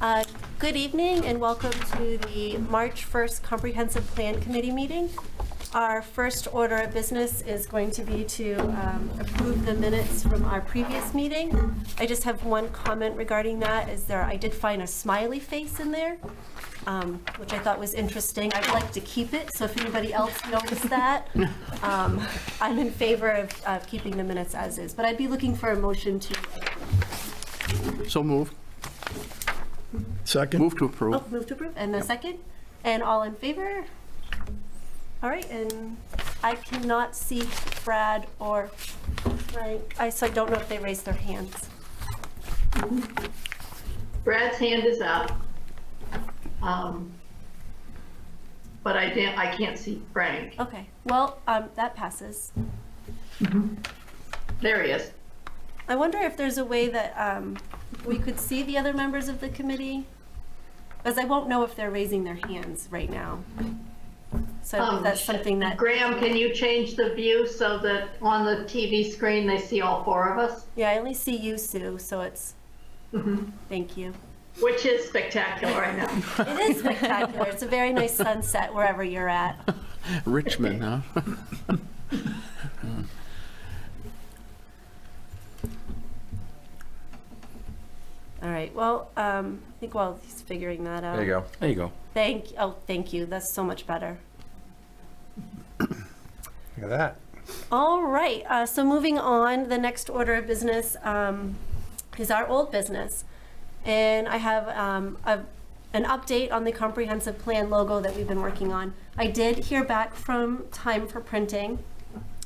Good evening and welcome to the March 1st Comprehensive Plan Committee meeting. Our first order of business is going to be to approve the minutes from our previous meeting. I just have one comment regarding that. I did find a smiley face in there, which I thought was interesting. I'd like to keep it, so if anybody else noticed that, I'm in favor of keeping the minutes as is. But I'd be looking for a motion to approve. So move. Second? Move to approve. Oh, move to approve, and a second? And all in favor? All right, and I cannot see Brad or Frank. So I don't know if they raised their hands. Brad's hand is up. But I can't see Frank. Okay, well, that passes. There he is. I wonder if there's a way that we could see the other members of the committee? Because I won't know if they're raising their hands right now. So if that's something that... Graham, can you change the view so that on the TV screen they see all four of us? Yeah, I only see you, Sue, so it's... Thank you. Which is spectacular, I know. It is spectacular. It's a very nice sunset wherever you're at. Richmond, huh? All right, well, I think while he's figuring that out. There you go. There you go. Thank you. That's so much better. Look at that. All right, so moving on, the next order of business is our old business. And I have an update on the comprehensive plan logo that we've been working on. I did hear back from Time for Printing.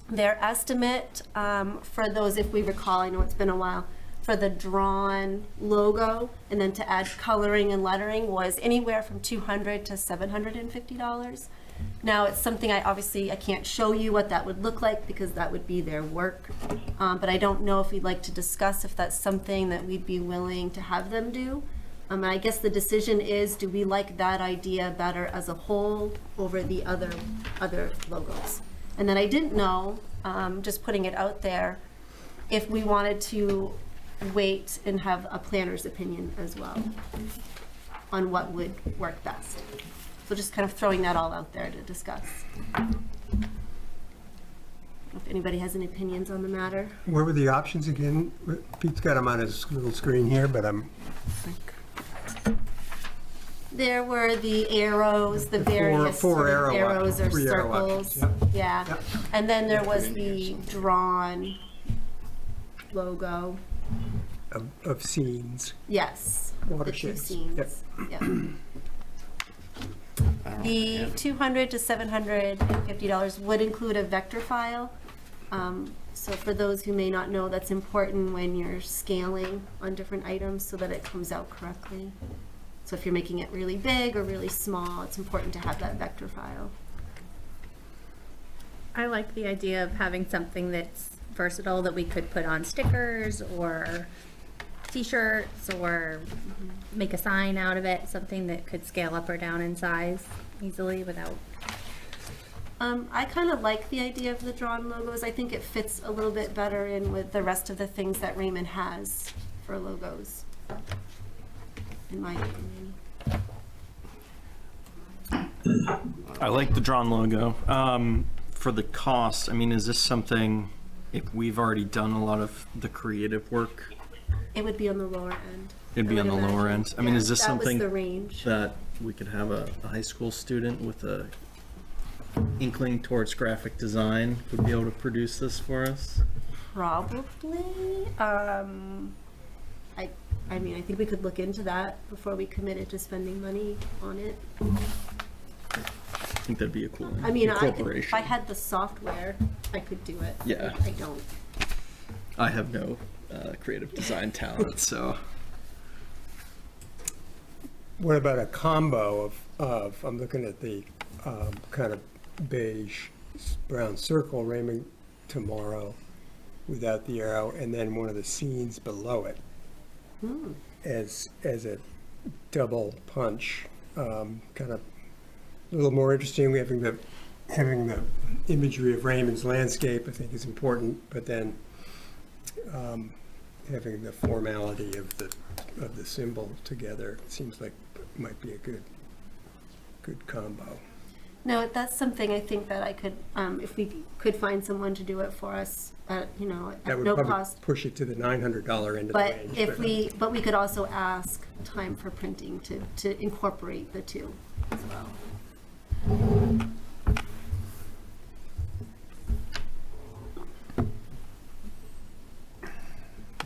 Their estimate for those, if we recall, I know it's been a while, for the drawn logo and then to add coloring and lettering was anywhere from $200 to $750. Now it's something I can't show you what that would look like because that would be their work. But I don't know if we'd like to discuss if that's something that we'd be willing to have them do. And I guess the decision is, do we like that idea better as a whole over the other logos? And then I didn't know, just putting it out there, if we wanted to wait and have a planner's opinion as well on what would work best. So just kind of throwing that all out there to discuss. If anybody has any opinions on the matter. Where were the options again? Pete's got them on his little screen here, but There were the arrows, the various four arrows or three arrow circles. options, Yeah. Yep. And then there was the drawn logo. of scenes. Yes. The two Watersheds. scenes. Yep. Yep. The $200 to $750 would include a vector file. So for those who may not know, that's important when you're scaling on different items so that it comes out correctly. So if you're making it really big or really small, it's important to have that vector file. I like the idea of having something that's versatile that we could put on stickers or t-shirts or make a sign out of it, something that could scale up or down in size easily without... I kind of like the idea of the drawn logos. I think it fits a little bit better in with the rest of the things that Raymond has for logos, in my opinion. I like the drawn logo. For the cost, I mean, is this something, if we've already done a lot of the creative work, It would be on the lower end. it'd be on the lower end? I mean, is this That was something the range. that we could have a high school student with a inkling towards graphic design would be able to produce this for us? Probably. I mean, I think we could look into that before we committed to spending money on it. I think that'd be a cool I mean, incorporation. if I had the software, I could do it. Yeah. I don't. I have no creative design talent, so. What about a combo of I'm looking at the kind of beige brown circle, Raymond tomorrow, without the arrow, and then one of the scenes below it as a double punch, kind of a little more interesting. Having the imagery of Raymond's landscape, I think, is important, but then having the formality of the symbol together seems like might be a good combo. No, that's something I think that I could, if we could find someone to do it for us, at That would no probably cost. push it to the $900 end of the But range. but we could also ask time for printing to incorporate the two as well.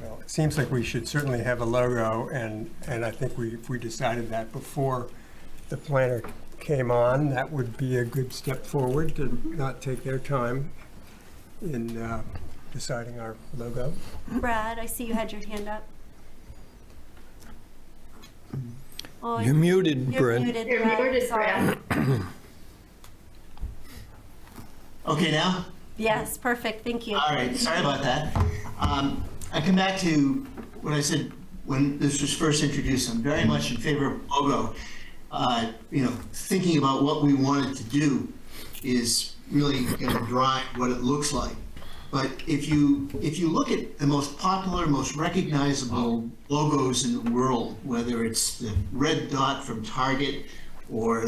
Well, it seems like we should certainly have a logo, and I think if we decided that before the planner came on, that would be a good step forward to not take their time in deciding our logo. Brad, I see you had your hand up. Oh, You're muted, you're Brad. muted, You're Brad. muted, Sorry. Brad. Okay, now? Yes, perfect, thank you. All right, sorry about that. I come back to what I said when this was first introduced. I'm very much in favor of logo. Thinking about what we wanted to do is really going to drive what it looks like. But if you look at the most popular, most recognizable logos in the world, whether it's the red dot from Target or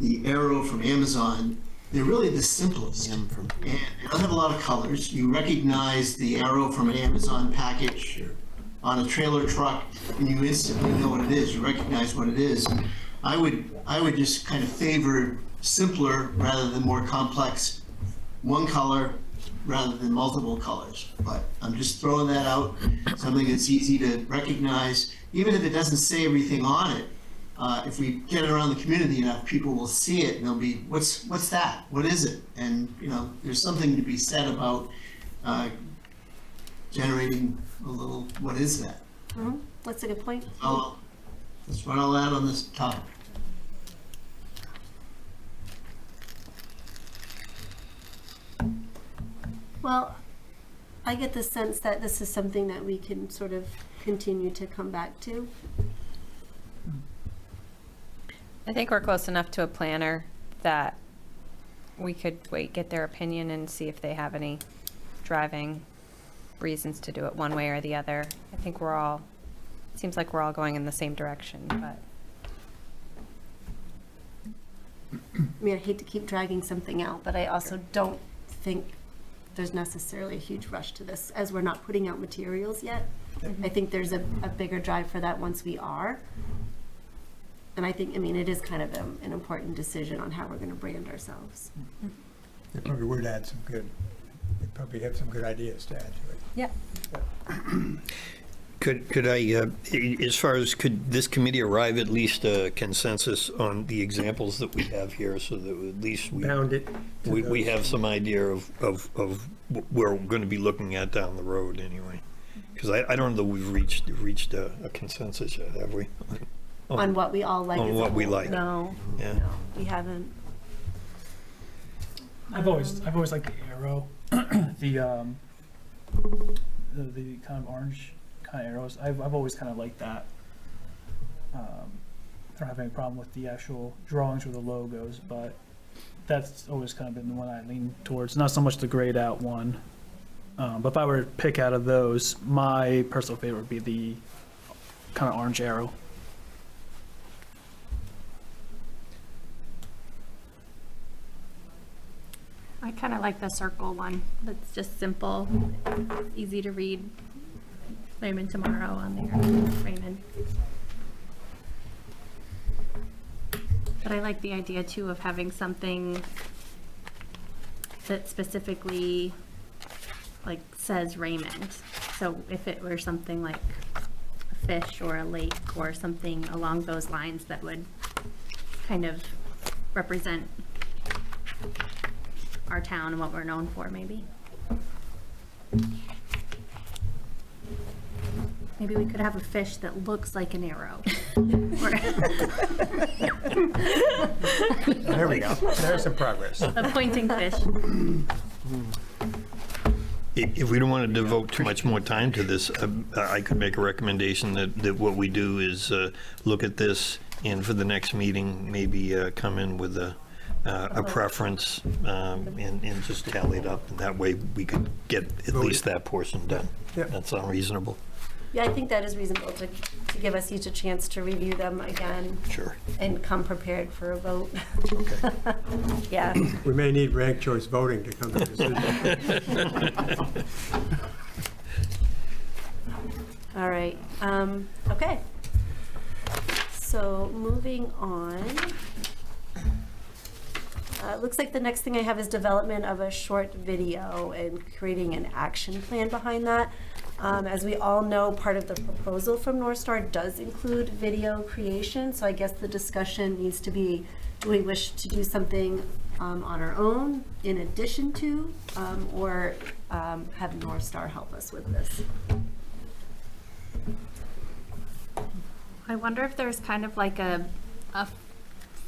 the arrow from Amazon, they're really the simplest. And they don't have a lot of colors. You recognize the arrow from an Amazon package or on a trailer truck, and you instantly know what it is. You recognize what it is. I would just kind of favor simpler rather than more complex, one color rather than multiple colors. But I'm just throwing that out, something that's easy to recognize, even if it doesn't say everything on it. If we get it around the community enough, people will see it and they'll be, what's that? What is it? And there's something to be said about generating a little, what is that? Mhm, that's a good point. That's what I'll add on this topic. Well, I get the sense that this is something that we can sort of continue to come back to. I think we're close enough to a planner that we could get their opinion and see if they have any driving reasons to do it one way or the other. I think seems like we're all going in the same direction, but. I mean, I hate to keep dragging something out, but I also don't think there's necessarily a huge rush to this, as we're not putting out materials yet. I think there's a bigger drive for that once we are. And I think, it is kind of an important decision on how we're going to brand ourselves. They probably would add some good, they probably have some good ideas to add to it. Yep. Could I, as far as, could this committee arrive at least a consensus on the examples that we have here, so that at least Bound it to we those. have some idea of what we're going to be looking at down the road anyway? Because I don't know that we've reached a consensus yet, have we? On what we all like. On as a what we whole. like. No, Yeah. no, we haven't. I've always liked the arrow, the kind of orange kind of arrows. I've always kind of liked that. I don't have any problem with the actual drawings or the logos, but that's always kind of been the one I lean towards. Not so much the grayed out one, but if I were to pick out of those, my personal favorite would be the kind of orange arrow. I kind of like the circle one. That's just simple, easy to read. Raymond tomorrow on there. Raymond. But I like the idea too of having something that specifically says Raymond. So if it were something like a fish or a lake or something along those lines that would kind of represent our town and what we're known for, maybe. Maybe we could have a fish that looks like an arrow. There we go. There's some progress. A pointing fish. If we don't want to devote too much more time to this, I could make a recommendation that what we do is look at this, and for the next meeting, maybe come in with a preference and just tally it up, and that way we could get at least that portion done. Yep. That's unreasonable. Yeah, I think that is reasonable to give us each a chance to review them again Sure. and come prepared for a vote. Okay. Yeah. We may need ranked choice voting to come to a decision. All right, okay. So moving on. It looks like the next thing I have is development of a short video and creating an action plan behind that. As we all know, part of the proposal from North Star does include video creation, so I guess the discussion needs to be, do we wish to do something on our own in addition to, or have North Star help us with this? I wonder if there's kind of like a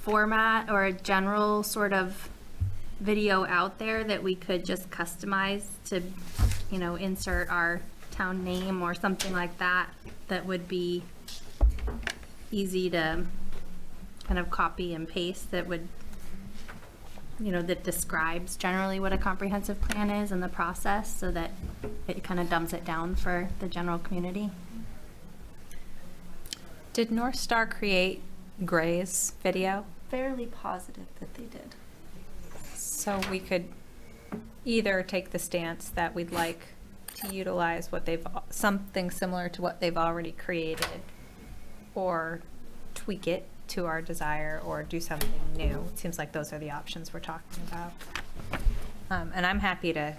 format or a general sort of video out there that we could just customize to, you know, insert our town name or something like that, that would be easy to kind of copy and paste, that would, you know, that describes generally what a comprehensive plan is and the process, so that it kind of dumbs it down for the general community. Did North Star create Gray's video? Fairly positive that they did. So we could either take the stance that we'd like to utilize what something similar to what they've already created, or tweak it to our desire, or do something new. It seems like those are the options we're talking about. And I'm happy to,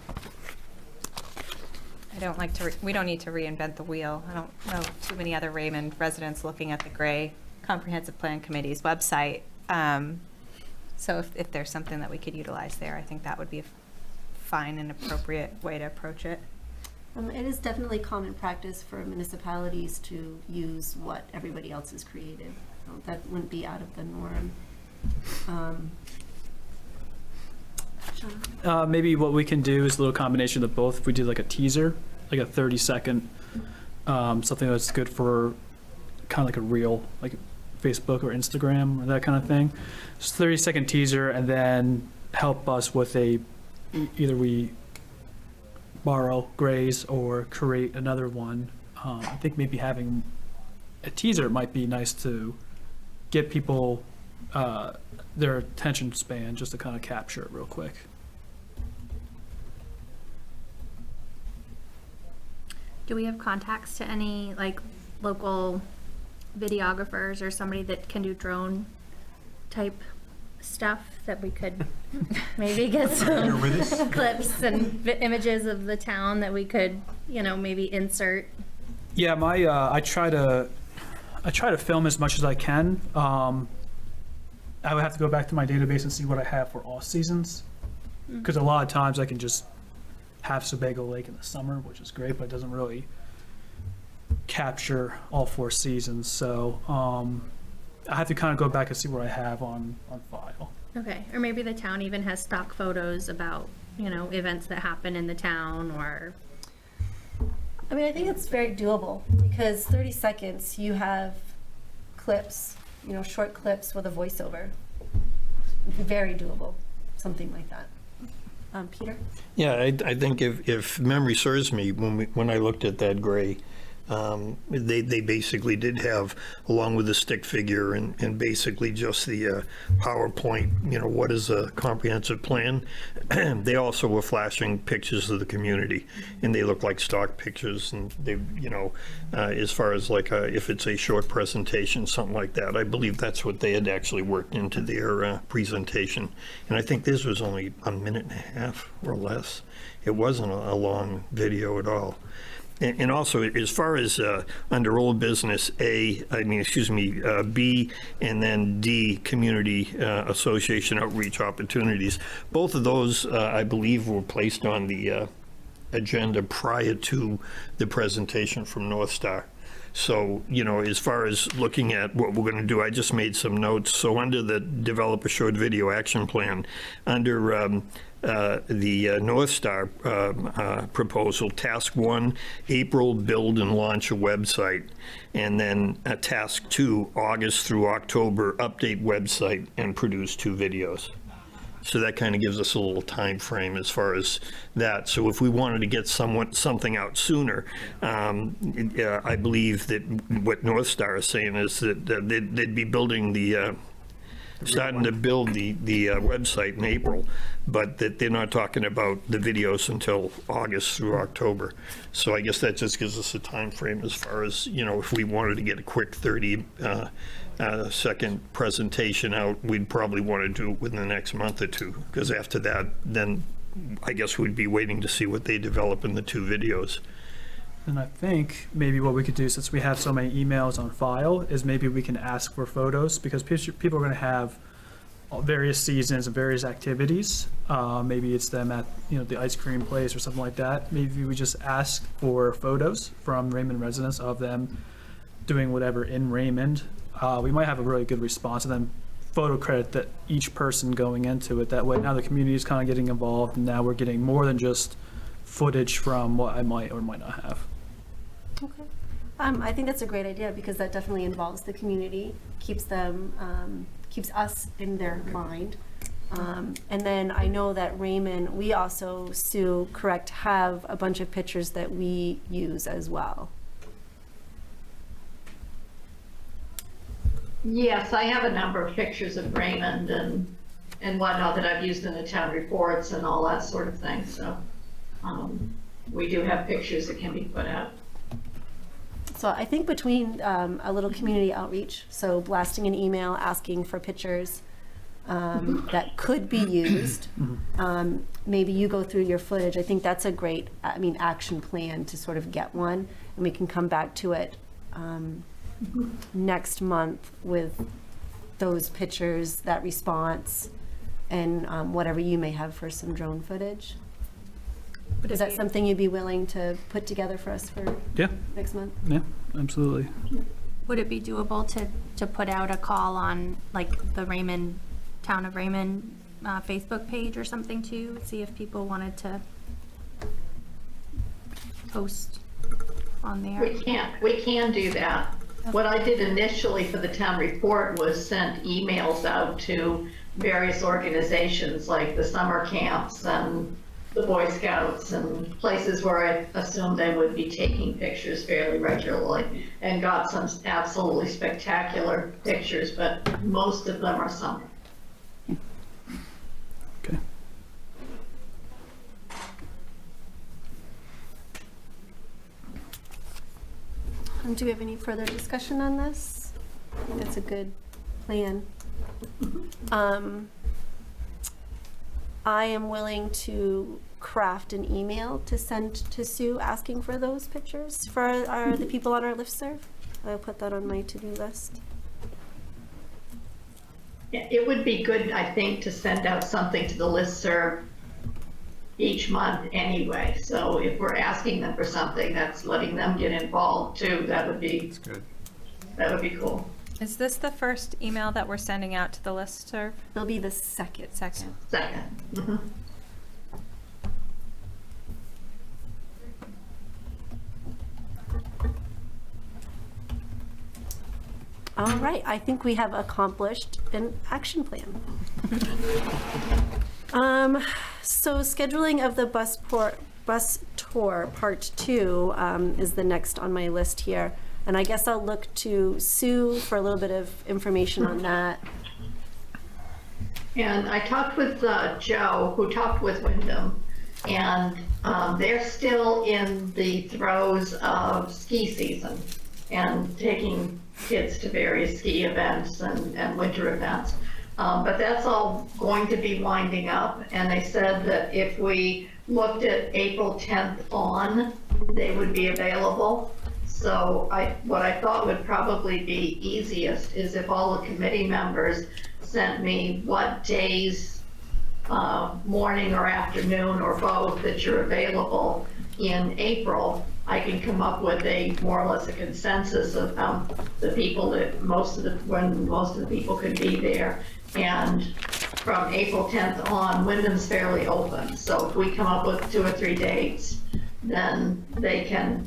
we don't need to reinvent the wheel. I don't know too many other Raymond residents looking at the Gray Comprehensive Plan Committee's website. So if there's something that we could utilize there, I think that would be a fine and appropriate way to approach it. It is definitely common practice for municipalities to use what everybody else has created. So that wouldn't be out of the norm. John? Maybe what we can do is a little combination of both. If we do like a teaser, like a 30-second, something that's good for kind of like a reel, like Facebook or Instagram or that kind of thing. Just 30-second teaser, and then help us with either we borrow Gray's or create another one. I think maybe having a teaser might be nice to get people their attention span, just to kind of capture it real quick. Do we have contacts to any like local videographers or somebody that can do drone type stuff that we could maybe get some clips and images of the town that we could, you know, maybe insert? Yeah, I try to film as much as I can. I would have to go back to my database and see what I have for all seasons, because a lot of times I can just have Sebago Lake in the summer, which is great, but it doesn't really capture all 4 seasons. So I have to kind of go back and see what I have on file. Okay, or maybe the town even has stock photos about, you know, events that happen in the town, or... I mean, I think it's very doable, because 30 seconds, you have clips, you know, short clips with a voiceover. Very doable, something like that. Peter? Yeah, I think if memory serves me, when I looked at that Gray, they basically did have, along with the stick figure and basically just the PowerPoint, you know, what is a comprehensive plan? They also were flashing pictures of the community, and they look like stock pictures, and they, you know, as far as like if it's a short presentation, something like that, I believe that's what they had actually worked into their presentation. And I think this was only a minute and a half or less. It wasn't a long video at all. And also, as far as under old business, B, and then D, community association outreach opportunities, both of those, I believe, were placed on the agenda prior to the presentation from North Star. So, you know, as far as looking at what we're going to do, I just made some notes. So under the Develop a Short Video Action Plan, under the North Star proposal, Task 1, April, build and launch a website. And then Task 2, August through October, update website and produce 2 videos. So that kind of gives us a little time frame as far as that. So if we wanted to get something out sooner, I believe that what North Star is saying is that they'd be building starting to build the website in April, but that they're not talking about the videos until August through October. So I guess that just gives us a time frame as far as, if we wanted to get a quick 30-second presentation out, we'd probably want to do it within the next month or two, because after that, then I guess we'd be waiting to see what they develop in the 2 videos. And I think maybe what we could do, since we have so many emails on file, is maybe we can ask for photos, because people are going to have various seasons and various activities. Maybe it's them at the ice cream place or something like that. Maybe we just ask for photos from Raymond residents of them doing whatever in Raymond. We might have a really good response, and then photo credit that each person going into it. That way now the community is kind of getting involved, and now we're getting more than just footage from what I might or might not have. Okay. I think that's a great idea, because that definitely involves the community, keeps us in their mind. And then I know that Raymond, we also, Sue, correct, have a bunch of pictures that we use as well. Yes, I have a number of pictures of Raymond and whatnot that I've used in the town reports and all that sort of thing, so we do have pictures that can be put out. So I think between a little community outreach, so blasting an email, asking for pictures that could be used, maybe you go through your footage. I think that's a great, action plan to sort of get one, and we can come back to it next month with those pictures, that response, and whatever you may have for some drone footage. But is that something you'd be willing to put together for us for next month? Yeah, absolutely. Would it be doable to put out a call on like the Town of Raymond Facebook page or something too? See if people wanted to post on there? We can do that. What I did initially for the town report was sent emails out to various organizations like the summer camps and the Boy Scouts and places where I assumed they would be taking pictures fairly regularly, and got some absolutely spectacular pictures, but most of them are summer. Okay. Do we have any further discussion on this? I think that's a good plan. I am willing to craft an email to send to Sue asking for those pictures for the people on our listserv. I'll put that on my to-do list. Yeah, it would be good, I think, to send out something to the listserv each month anyway. So if we're asking them for something, that's letting them get involved too. That would be good. That would be cool. Is this the first email that we're sending out to the listserv? It'll be the second. Second. Second. All right, I think we have accomplished an action plan. So scheduling of the bus tour part 2 is the next on my list here. And I guess I'll look to Sue for a little bit of information on that. And I talked with Joe, who talked with Wyndham, and they're still in the throes of ski season and taking kids to various ski events and winter events. But that's all going to be winding up, and they said that if we looked at April 10th on, they would be available. So what I thought would probably be easiest is if all the committee members sent me what days, morning or afternoon or both, that you're available in April. I can come up with more or less a consensus of the people that when most of the people can be there. And from April 10th on, Wyndham's fairly open. So if we come up with 2 or 3 dates, then they can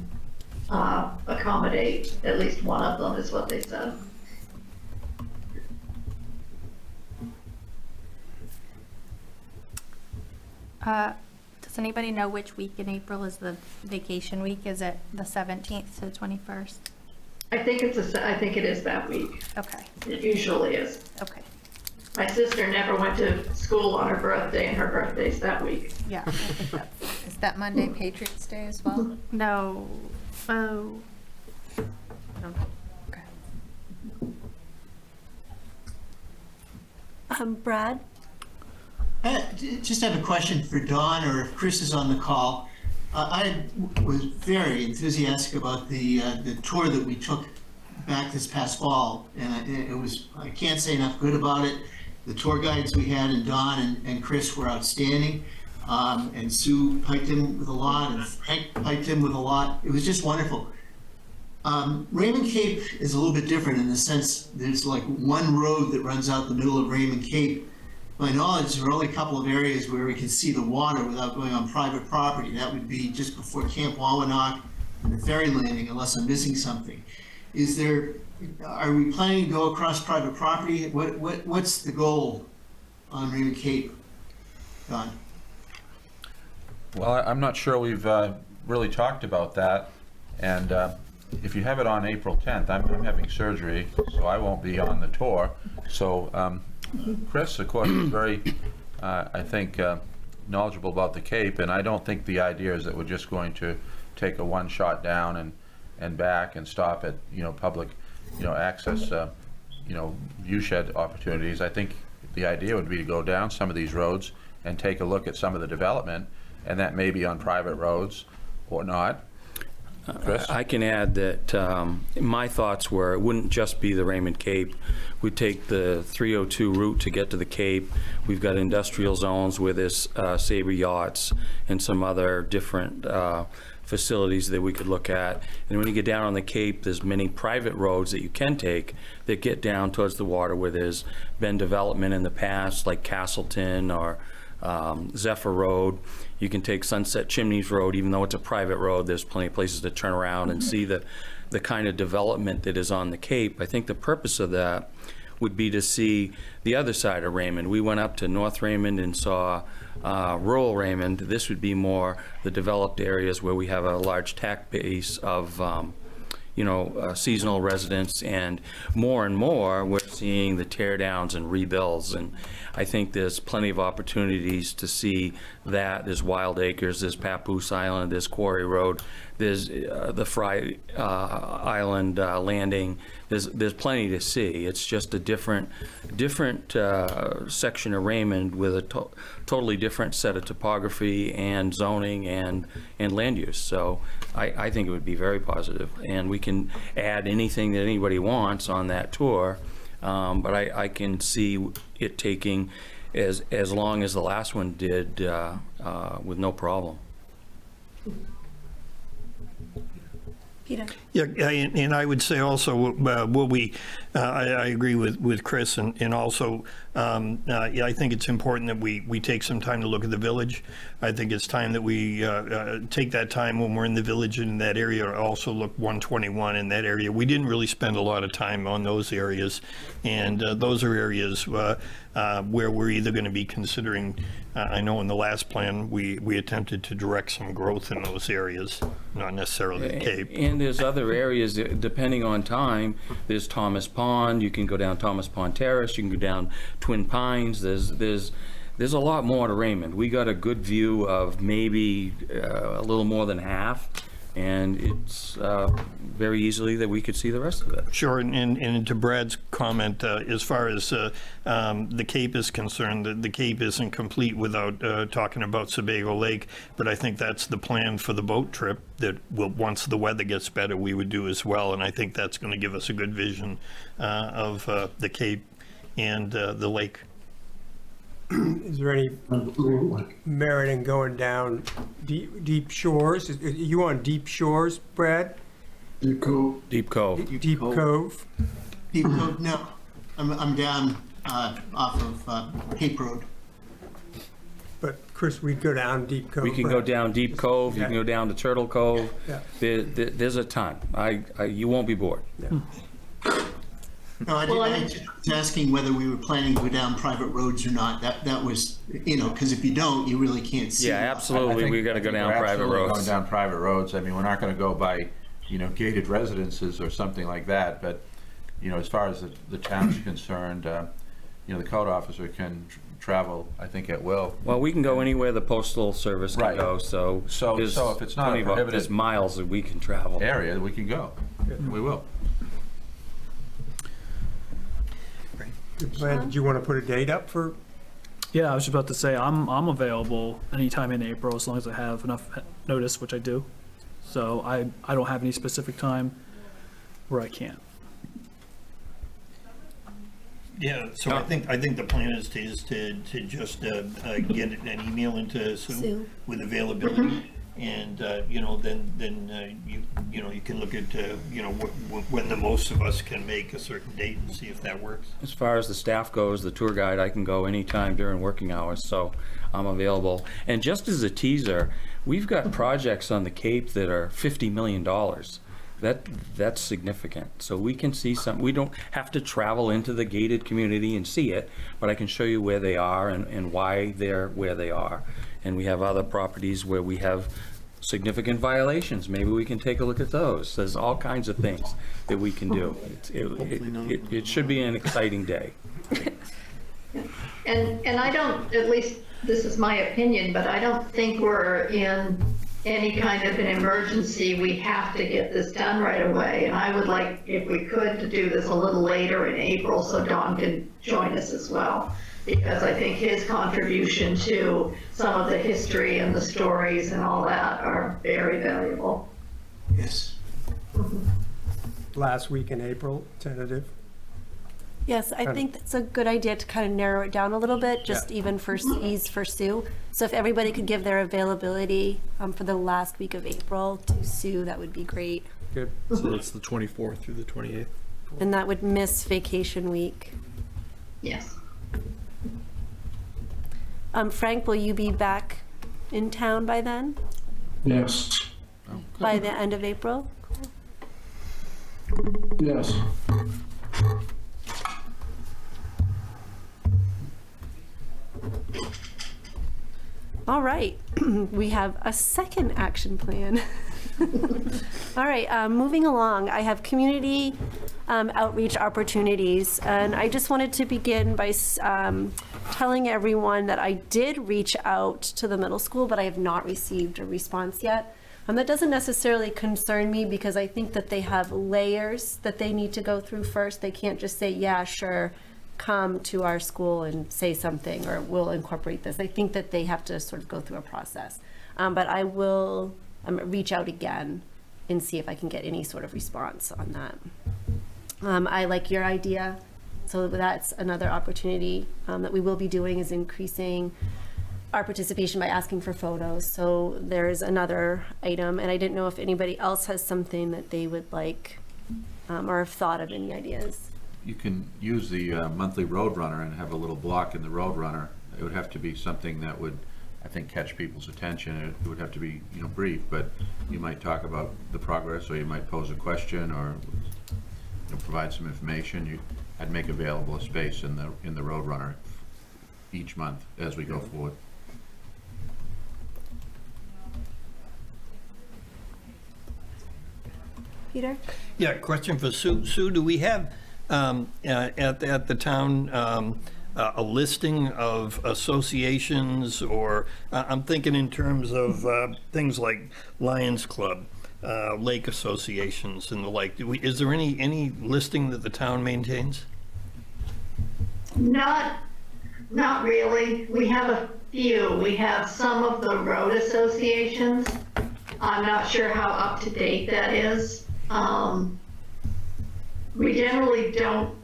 accommodate at least one of them, is what they said. Do you Does anybody know which week in April is the vacation week? Is it the 17th to the 21st? I think I think it is that week. Okay, It usually is. okay. My sister never went to school on her birthday, and her birthday's that week. Yeah, I think that's, Is that Monday Patriots Day as well? no, oh. Brad? Just have a question for Don, or if Chris is on the call. I was very enthusiastic about the tour that we took back this past fall, and I can't say enough good about it. The tour guides we had, and Don and Chris were outstanding, and Sue piped in with a lot, and Frank piped in with a lot. It was just wonderful. Raymond Cape is a little bit different in the sense there's like one road that runs out the middle of Raymond Cape. To my knowledge, there are only a couple of areas where we can see the water without going on private property. That would be just before Camp Wawanock and the ferry landing, unless I'm missing something. Are we planning to go across private property? What's the goal on Raymond Cape, Don? Well, I'm not sure we've really talked about that, and if you have it on April 10th, I'm having surgery, so I won't be on the tour. So Chris, of course, is very, I think, knowledgeable about the Cape, and I don't think the idea is that we're just going to take a one-shot down and back and stop at, public, access, viewshed opportunities. I think the idea would be to go down some of these roads and take a look at some of the development, and that may be on private roads or not. Chris? I can add that my thoughts were it wouldn't just be the Raymond Cape. We'd take the 302 route to get to the Cape. We've got industrial zones where there's Sabre yachts and some other different facilities that we could look at. And when you get down on the Cape, there's many private roads that you can take that get down towards the water where there's been development in the past, like Castleton or Zephyr Road. You can take Sunset Chimneys Road, even though it's a private road, there's plenty of places to turn around and see the kind of development that is on the Cape. I think the purpose of that would be to see the other side of Raymond. We went up to North Raymond and saw rural Raymond. This would be more the developed areas where we have a large tax base of seasonal residents, and more we're seeing the tear downs and rebuilds, and I think there's plenty of opportunities to see that. There's Wild Acres, there's Papoose Island, there's Quarry Road, there's the Fry Island landing. There's plenty to see. It's just a different section of Raymond with a totally different set of topography and zoning and land use. So I think it would be very positive, and we can add anything that anybody wants on that tour, but I can see it taking as long as the last one did with no problem. Peter? Yeah, and I would say also, I agree with Chris, and also, I think it's important that we take some time to look at the village. I think it's time that we take that time when we're in the village in that area, also look 121 in that area. We didn't really spend a lot of time on those areas, and those are areas where we're either going to be considering, I know in the last plan, we attempted to direct some growth in those areas, not necessarily the Cape. And there's other areas, depending on time. There's Thomas Pond, you can go down Thomas Pond Terrace, you can go down Twin Pines. There's a lot more to Raymond. We got a good view of maybe a little more than half, and it's very easily that we could see the rest of it. Sure, and to Brad's comment, as far as the Cape is concerned, the Cape isn't complete without talking about Sebago Lake, but I think that's the plan for the boat trip that once the weather gets better, we would do as well, and I think that's going to give us a good vision of the Cape and the lake. Is there any merit in going down deep shores? Are you on deep shores, Brad? Deep Cove. Deep Cove. Deep Cove? Deep Cove, no. I'm down off of Cape Road. But Chris, we'd go down Deep Cove. We can go down Deep Cove, you can go down to Turtle Cove. Yeah. There's a ton. You won't be bored. Yeah. No, I Well, was asking whether we were planning to go down private roads or not. That was, because if you don't, you really can't see. Yeah, a lot. absolutely, we gotta go down We're private absolutely roads. Going down private roads. I mean, we're not gonna go by, gated residences or something like that, but, as far as the town's concerned, the code officer can travel, I think, at will. Well, we can go anywhere the postal service can Right. go, so. So there's if it's not a plenty of- prohibited- There's miles that we can travel. Area, we can go. We will. Good plan. Did you want to put a date up for? Yeah, I was just about to say, I'm available anytime in April as long as I have enough notice, which I do. So I don't have any specific time where I can't. Yeah, so I think the plan is to just get an email into Sue Sue. with availability, and then you can look at when the most of us can make a certain date and see if that works. As far as the staff goes, the tour guide, I can go anytime during working hours, so I'm available. And just as a teaser, we've got projects on the Cape that are $50 million. That's significant. So we can see some, we don't have to travel into the gated community and see it, but I can show you where they are and why they're where they are. And we have other properties where we have significant violations. Maybe we can take a look at those. There's all kinds of things that we can do. It should be an exciting day. And I don't, at least this is my opinion, but I don't think we're in any kind of an emergency. We have to get this done right away. And I would like, if we could, to do this a little later in April so Don can join us as well. Because I think his contribution to some of the history and the stories and all that are very valuable. Yes. Last week in April, tentative. Yes, I think that's a good idea to kind of narrow it down a little bit, just even for ease for Sue. So if everybody could give their availability for the last week of April to Sue, that would be great. Good. So that's the 24th through the 28th. And that would miss vacation week. Yes. Frank, will you be back in town by then? Yes, By the end of April? yes. All right, we have a second action plan. All right, moving along, I have community outreach opportunities, and I just wanted to begin by telling everyone that I did reach out to the middle school, but I have not received a response yet. That doesn't necessarily concern me because I think that they have layers that they need to go through first. They can't just say, yeah, sure, come to our school and say something, or we'll incorporate this. I think that they have to sort of go through a process. But I will reach out again and see if I can get any sort of response on that. I like your idea. So that's another opportunity that we will be doing, is increasing our participation by asking for photos. So there's another item, and I didn't know if anybody else has something that they would like or have thought of any ideas. You can use the monthly Roadrunner and have a little block in the Roadrunner. It would have to be something that would, I think, catch people's attention. It would have to be, brief, but you might talk about the progress, or you might pose a question, or provide some information. I'd make available a space in the Roadrunner each month as we go forward. Peter? Yeah, question for Sue. Sue, do we have at the town a listing of associations, or I'm thinking in terms of things like Lions Club, lake associations and the like. Is there any listing that the town maintains? Not really. We have a few. We have some of the road associations. I'm not sure how up to date that is. We generally don't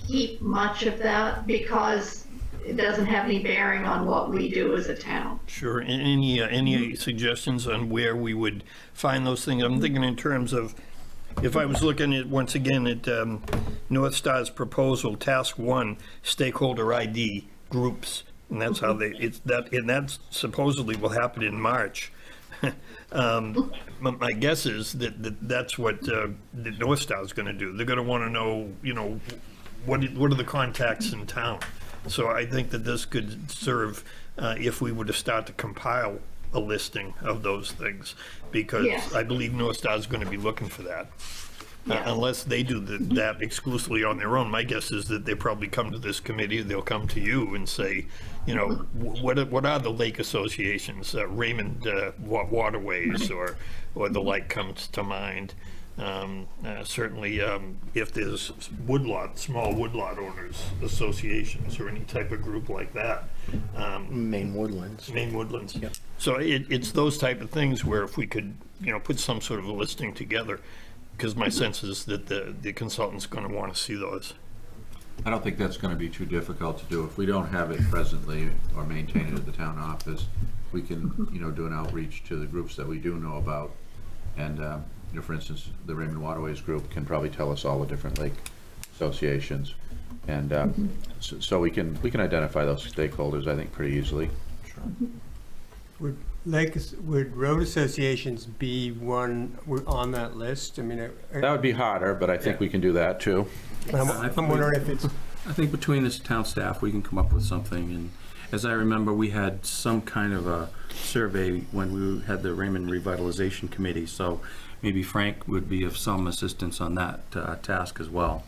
keep much of that because it doesn't have any bearing on what we do as a town. Sure. Any suggestions on where we would find those things? I'm thinking in terms of, if I was looking at, once again, at North Star's proposal, task 1, stakeholder ID groups, and that's how and that supposedly will happen in March. My guess is that that's what the North Star is going to do. They're going to want to know, what are the contacts in town? So I think that this could serve, if we were to start to compile a listing of those things, because Yes. I believe North Star is going to be looking for that. Yeah. Unless they do that exclusively on their own, my guess is that they probably come to this committee, they'll come to you and say, you know, what are the lake associations, Raymond Waterways or the like comes to mind. Certainly, if there's small woodlot owners associations or any type of group like that. Maine Woodlands. Maine Woodlands. So it's those type of things where if we could, you know, put some sort of a listing together, because my sense is that the consultant's going to want to see those. I don't think that's going to be too difficult to do. If we don't have it presently or maintain it at the town office, we can, you know, do an outreach to the groups that we do know about. And, you know, for instance, the Raymond Waterways group can probably tell us all the different lake associations. And so we can identify those stakeholders, I think, pretty easily. Would road associations be one on that list? I mean, That would be harder, but I think we can do that too. I'm wondering if it's, I think between this town staff, we can come up with something. And as I remember, we had some kind of a survey when we had the Raymond Revitalization Committee. So maybe Frank would be of some assistance on that task as well.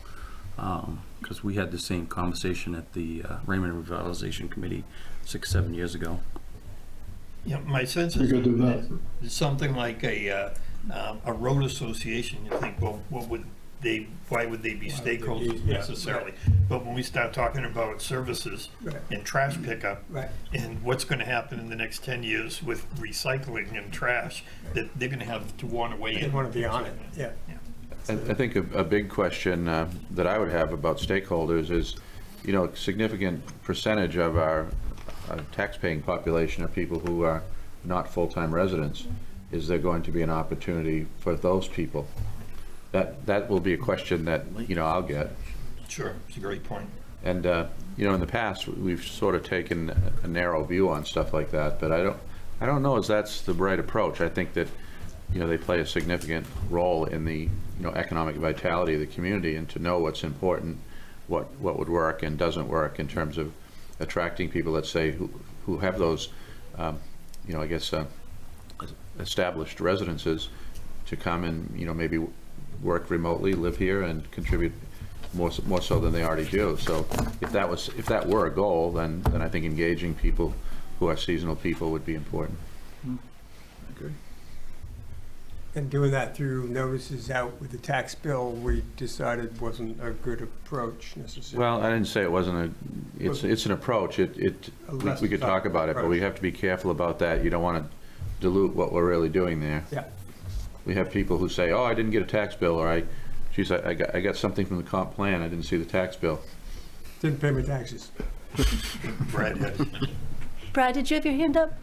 Because we had the same conversation at the Raymond Revitalization Committee 6-7 years ago. Yeah, my sense is that something like a road association, you think, well, why would they be stakeholders necessarily? But when we start talking about services and trash pickup, and what's going to happen in the next 10 years with recycling and trash, that they're going to have to want to weigh in. they want to be on it, yeah. I think a big question that I would have about stakeholders is, you know, a significant percentage of our tax-paying population are people who are not full-time residents. Is there going to be an opportunity for those people? That will be a question that, you know, I'll get. Sure, it's a great point. And, you know, in the past, we've sort of taken a narrow view on stuff like that, but I don't know if that's the right approach. I think that, you know, they play a significant role in the, you know, economic vitality of the community, and to know what's important, what would work and doesn't work in terms of attracting people, let's say, who have those, you know, I guess, established residences to come and, you know, maybe work remotely, live here, and contribute more so than they already do. So if that were a goal, then I think engaging people who are seasonal people would be important. I agree. And doing that through notices out with the tax bill, we decided wasn't a good approach necessarily. Well, I didn't say it wasn't it's an approach. We could talk about it, but we have to be careful about that. You don't want to dilute what we're really doing there. Yeah. We have people who say, oh, I didn't get a tax bill, or geez, I got something from the CompPlan, I didn't see the tax bill. Didn't pay my taxes. Brad, did you have your hand up?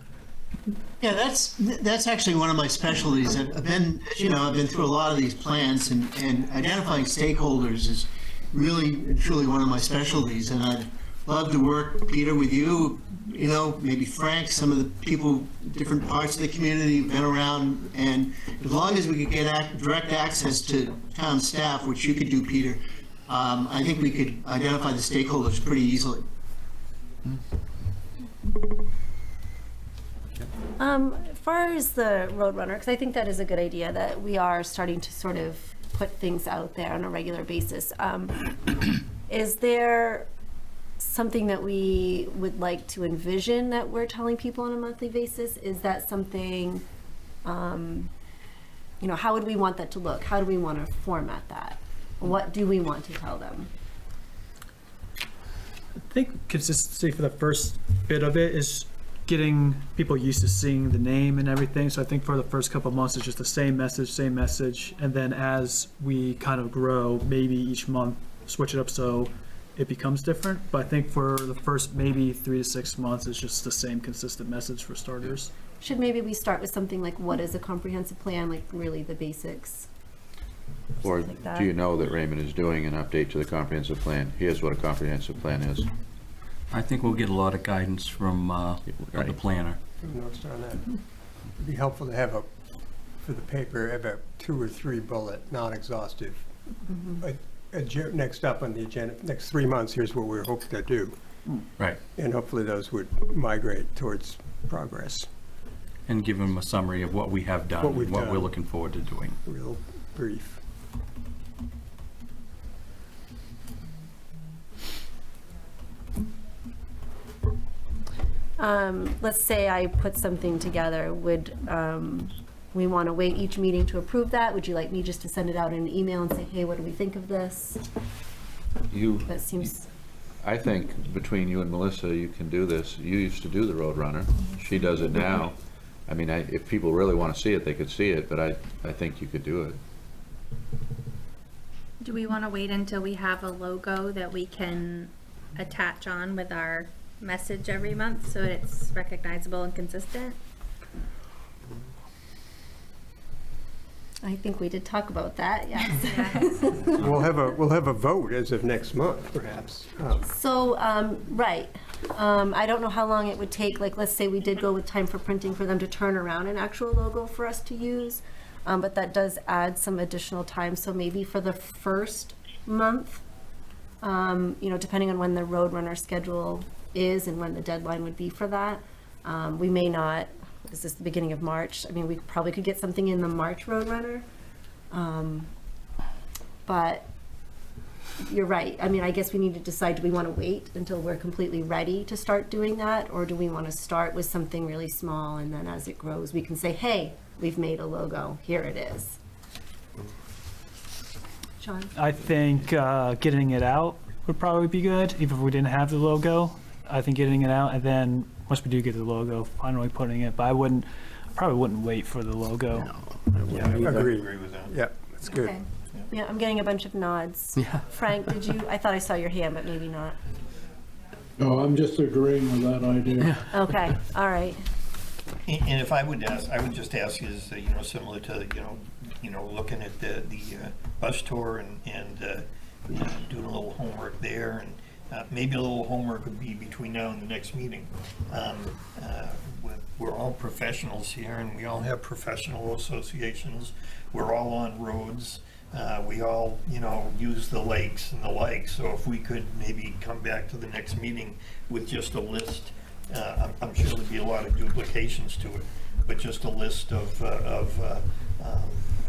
Yeah, that's actually one of my specialties. I've been through a lot of these plans, and identifying stakeholders is really and truly one of my specialties. And I'd love to work, Peter, with you, you know, maybe Frank, some of the people, different parts of the community who've been around. And as long as we could get direct access to town staff, which you could do, Peter, I think we could identify the stakeholders pretty easily. As far as the Roadrunner, because I think that is a good idea, that we are starting to sort of put things out there on a regular basis. Is there something that we would like to envision that we're telling people on a monthly basis? Is that something, you know, how would we want that to look? How do we want to format that? What do we want to tell them? I think consistency for the first bit of it is getting people used to seeing the name and everything. So I think for the first couple of months, it's just the same message. And then as we kind of grow, maybe each month, switch it up so it becomes different. But I think for the first maybe 3 to 6 months, it's just the same consistent message for starters. Should maybe we start with something like, what is a comprehensive plan, like really the basics? Or like that. do you know that Raymond is doing an update to the comprehensive plan? Here's what a comprehensive plan is. I think we'll get a lot of guidance from the planner. Notes on that. It'd be helpful to have for the paper, have a 2 or 3 bullet, non-exhaustive next up on the agenda, next 3 months, here's what we're hoping to do. Right. And hopefully those would migrate towards progress, And give them a summary of what we have done, What we've and what we're done. looking forward to doing. real brief. Let's say I put something together, would we want to wait each meeting to approve that? Would you like me just to send it out in an email and say, hey, what do we think of this? That seems, I think between you and Melissa, you can do this. You used to do the Roadrunner. She does it now. I mean, if people really want to see it, they could see it, but I think you could do it. Do we want to wait until we have a logo that we can attach on with our message every month so it's recognizable and consistent? I think we did talk about that, yes. We'll have a vote as of next month, perhaps. So, right. I don't know how long it would take, like, let's say we did go with time for printing for them to turn around an actual logo for us to use. But that does add some additional time, so maybe for the first month, depending on when the Roadrunner schedule is and when the deadline would be for that, we may not, is this the beginning of March? I mean, we probably could get something in the March Roadrunner. But you're right. I mean, I guess we need to decide, do we want to wait until we're completely ready to start doing that? Or do we want to start with something really small, and then as it grows, we can say, hey, we've made a logo, here it is. Sean? I think getting it out would probably be good, even if we didn't have the logo. I think getting it out, and then once we do get the logo, finally putting it, but I probably wouldn't wait for the logo. Yeah, agree. Agree with that. Yeah, that's good. Okay. Yeah, I'm getting a bunch of nods. Yeah. Frank, did you, I thought I saw your hand, but maybe not. No, I'm just agreeing with that idea. Okay, all right. And if I would ask, I would just ask is, similar to, looking at the bus tour and doing a little homework there, and maybe a little homework would be between now and the next meeting. We're all professionals here, and we all have professional associations. We're all on roads. We all, use the lakes and the like. So if we could maybe come back to the next meeting with just a list, I'm sure there'd be a lot of duplications to it, but just a list of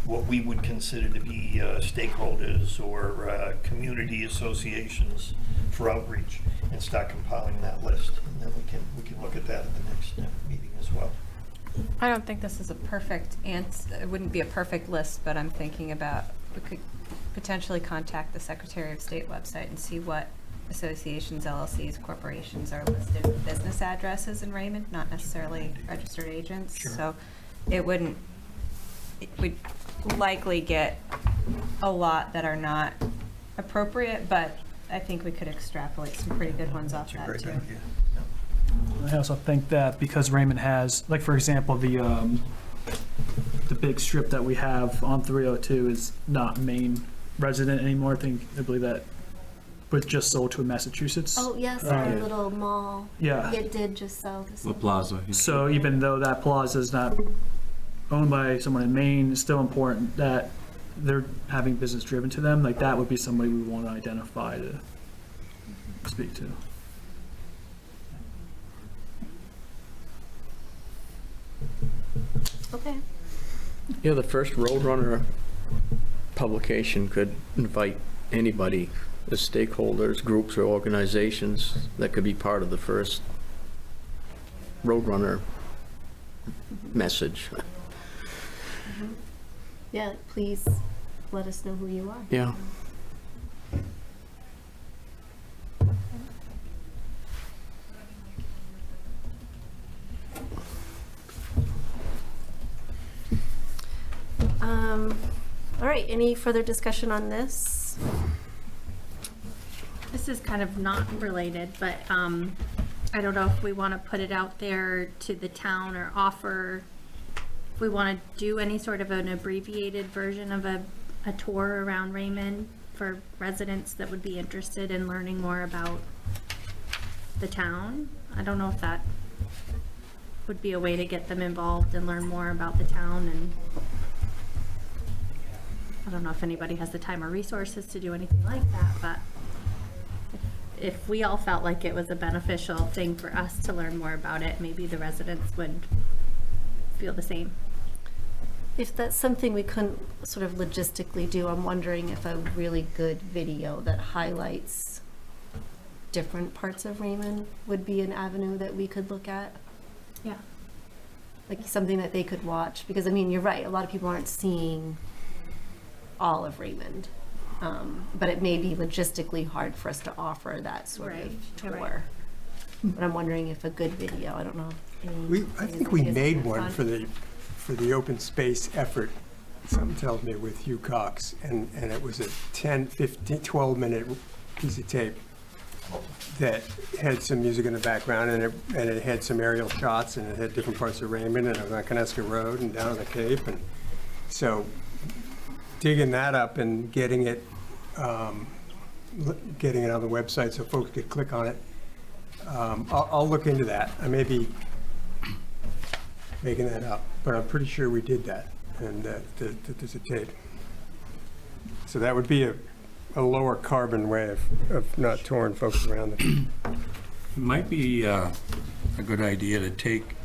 what we would consider to be stakeholders or community associations for outreach, and start compiling that list, and then we can look at that at the next meeting as well. I don't think this is a perfect answer. It wouldn't be a perfect list, but I'm thinking about, we could potentially contact the Secretary of State website and see what associations, LLCs, corporations are listed with business addresses in Raymond, not necessarily registered agents. Sure. So we'd likely get a lot that are not appropriate, but I think we could extrapolate some pretty good ones off That's a that great too. idea. I also think that because Raymond has, like, for example, the big strip that we have on 302 is not Maine resident anymore. I believe that was just sold to Massachusetts. Oh, yes, Right. our little mall. Yeah. It did just sell this. La Plaza. yeah. So even though that plaza is not owned by someone in Maine, it's still important that they're having business driven to them. Like, that would be somebody we want to identify to speak to. Okay. Yeah, the first Roadrunner publication could invite anybody, the stakeholders, groups, or organizations that could be part of the first Roadrunner message. Yeah, please let us know who you are. Yeah. All right, any further discussion on this? This is kind of not related, but I don't know if we want to put it out there to the town or offer, if we want to do any sort of an abbreviated version of a tour around Raymond for residents that would be interested in learning more about the town. I don't know if that would be a way to get them involved and learn more about the town and I don't know if anybody has the time or resources to do anything like that, but if we all felt like it was a beneficial thing for us to learn more about it, maybe the residents would feel the same. If that's something we couldn't sort of logistically do, I'm wondering if a really good video that highlights different parts of Raymond would be an avenue that we could look at. Yeah. Like something that they could watch, because I mean, you're right, a lot of people aren't seeing all of Raymond. But it may be logistically hard for us to offer that sort Right, of tour. right. But I'm wondering if a good video, I don't know. I think we made one for the open space effort, something tells me, with Hugh Cox, and it was a 10, 15, 12-minute piece of tape that had some music in the background, and it had some aerial shots, and it had different parts of Raymond and Maconesca Road and down on the Cape, and so digging that up and getting it on the website so folks could click on it. I'll look into that. I may be making that up, but I'm pretty sure we did that, and that there's a tape. So that would be a lower carbon way of not touring folks around. It might be a good idea to take,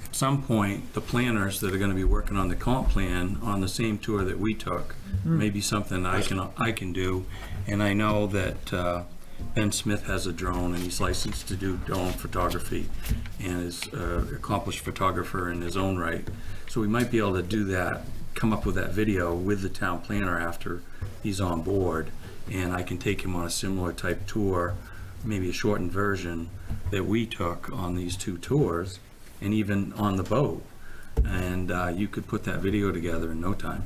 at some point, the planners that are going to be working on the comp plan on the same tour that we took. Maybe something I can do. And I know that Ben Smith has a drone, and he's licensed to do drone photography and is an accomplished photographer in his own right. So we might be able to do that, come up with that video with the town planner after he's on board, and I can take him on a similar type tour, maybe a shortened version that we took on these two tours, and even on the boat. And you could put that video together in no time.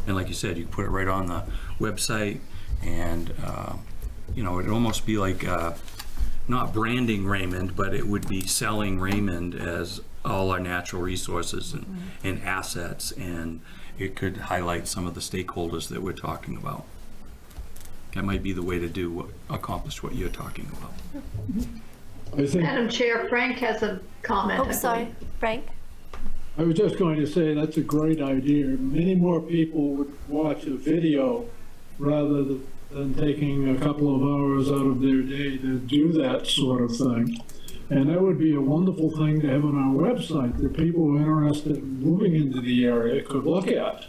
And like you said, you could put it right on the website, and you know, it'd almost be like not branding Raymond, but it would be selling Raymond as all our natural resources and assets, and it could highlight some of the stakeholders that we're talking about. That might be the way to accomplish what you're talking about. I think, Madam Chair, Frank has a comment. Oh, sorry, Frank? I was just going to say, that's a great idea. Many more people would watch a video rather than taking a couple of hours out of their day to do that sort of thing. And that would be a wonderful thing to have on our website that people who are interested in moving into the area could look at.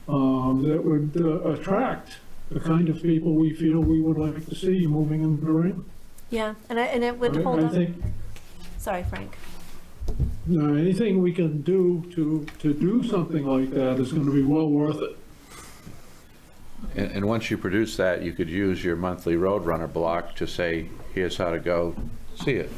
That would attract the kind of people we feel we would like to see moving into Raymond. Yeah, and it would hold I up. think, Sorry, Frank. anything we can do to do something like that is going to be well worth it. And once you produce that, you could use your monthly Roadrunner block to say, here's how to go see it.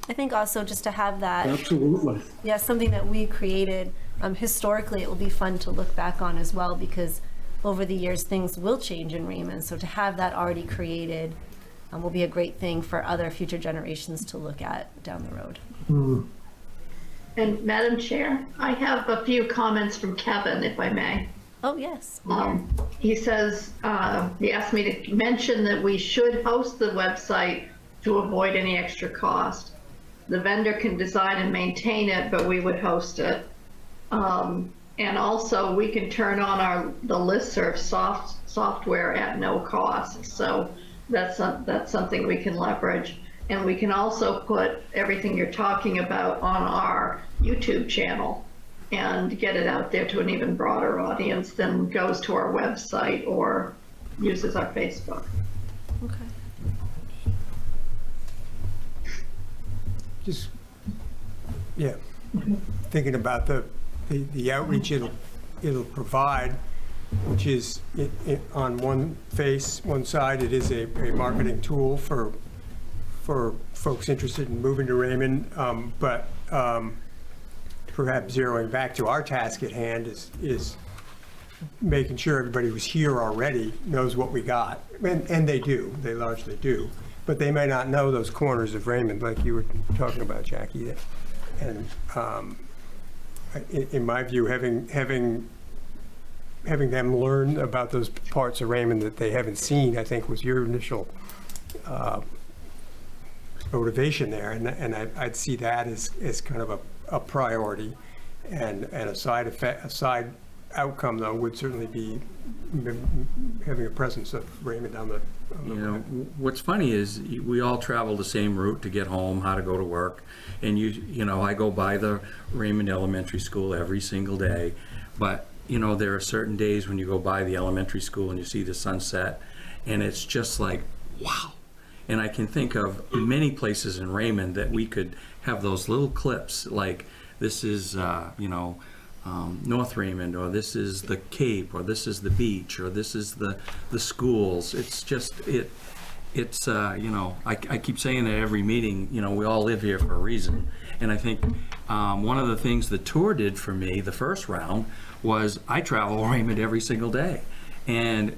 I think also just to have that, Absolutely. yeah, something that we created, historically, it will be fun to look back on as well, because over the years, things will change in Raymond. So to have that already created will be a great thing for other future generations to look at down the road. And Madam Chair, I have a few comments from Kevin, if I may. Oh, yes. He says, he asked me to mention that we should host the website to avoid any extra cost. The vendor can design and maintain it, but we would host it. And also, we can turn on the listserv software at no cost. So that's something we can leverage. And we can also put everything you're talking about on our YouTube channel and get it out there to an even broader audience than goes to our website or uses our Facebook. Okay. Just, yeah, thinking about the outreach it'll provide, which is on one side, it is a marketing tool for folks interested in moving to Raymond, but perhaps zeroing back to our task at hand is making sure everybody who's here already knows what we got, and they largely do, but they may not know those corners of Raymond like you were talking about, Jackie. And in my view, having them learn about those parts of Raymond that they haven't seen, I think was your initial motivation there, and I'd see that as kind of a priority and a side outcome, though, would certainly be having a presence of Raymond on the You know, what's funny is we all travel the same route to get home, how to go to work. And you know, I go by the Raymond Elementary School every single day. But, you know, there are certain days when you go by the elementary school and you see the sunset and it's just like, wow. And I can think of many places in Raymond that we could have those little clips, like this is, you know, North Raymond, or this is the Cape, or this is the beach, or this is the schools. It's just, it's, you know, I keep saying that every meeting, you know, we all live here for a reason. And I think one of the things the tour did for me, the first round, was I travel Raymond every single day. And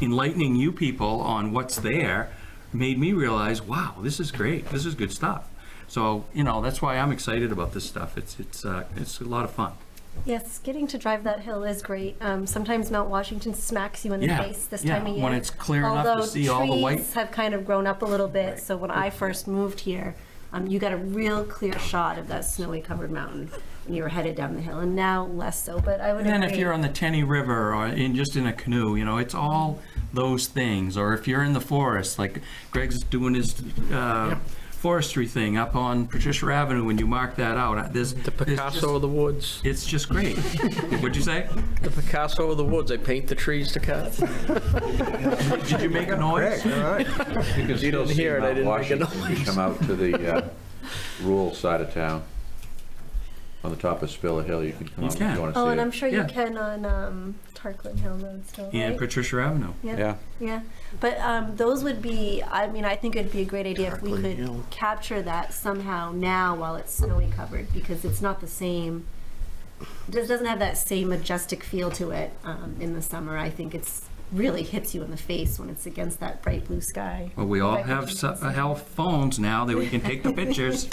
enlightening you people on what's there made me realize, wow, this is great. This is good stuff. So, you know, that's why I'm excited about this stuff. It's a lot of fun. Yes, getting to drive that hill is great. Sometimes Mount Washington smacks you in the face this time of year. When it's clear enough to see all the white. Although trees have kind of grown up a little bit, Right. so when I first moved here, you got a real clear shot of that snowy covered mountain when you were headed down the hill, and now less so, but I would And then agree. if you're on the Tenney River or just in a canoe, you know, it's all those things. Or if you're in the forest, like Greg's doing his forestry thing up on Patricia Avenue, when you mark that out, there's The Picasso of the woods. it's just great. What'd you say? The Picasso of the woods. I paint the trees to cut. Did you make a noise? All right. You can still didn't see hear it, I Mount didn't make a Washington if you come out to the rural side of town. On the top of Spiller Hill, you can come You out if can. you want to Oh, see and it. I'm sure Yeah. you can on Tarkland Hill Road still, right? And Patricia Avenue. Yeah. Yeah, but those would be, I mean, I think it'd be a great idea if we Tarkland could Hill. capture that somehow now while it's snowy covered, because it's not the same, it just doesn't have that same majestic feel to it in the summer. I think it's really hits you in the face when it's against that bright blue sky. Well, we all Right, have you can see. health phones now that we can take the pictures.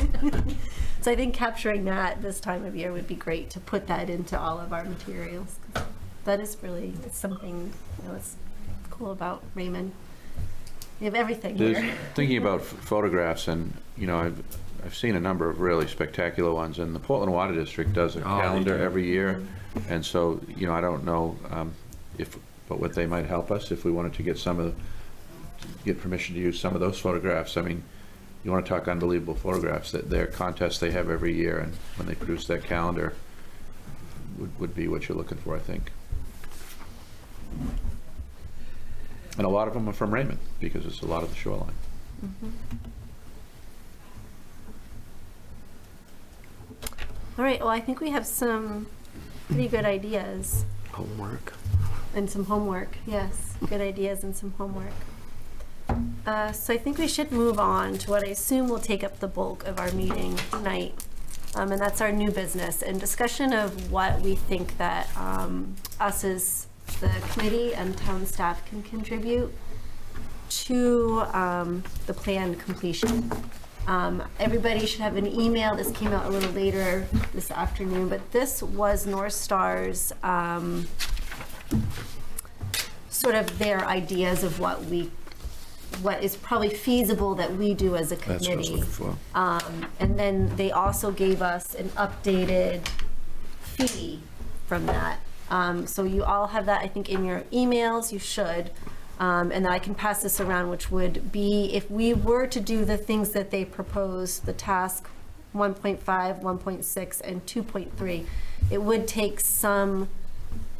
So I think capturing that this time of year would be great to put that into all of our materials. That is really something, you know, it's cool about Raymond. We have everything There's, here. thinking about photographs, and, you know, I've seen a number of really spectacular ones, and the Portland Water District does a they calendar do. every year. And so, you know, I don't know but what they might help us if we wanted to get permission to use some of those photographs. I mean, you want to talk unbelievable photographs, that their contests they have every year, and when they produce that calendar would be what you're looking for, I think. And a lot of them are from Raymond, because it's a lot of the shoreline. All right, well, I think we have some pretty good ideas Homework. and some homework. Yes, good ideas and some homework. So I think we should move on to what I assume will take up the bulk of our meeting tonight. And that's our new business and discussion of what we think that us as the committee and town staff can contribute to the plan completion. Everybody should have an email. This came out a little later this afternoon, but this was North Star's sort of their ideas of what is probably feasible that we do as a That's what I was committee. looking for. And then they also gave us an updated fee from that. So you all have that, I think, in your emails. You should. And then I can pass this around, which would be if we were to do the things that they proposed, the task 1.5, 1.6, and 2.3, it would take some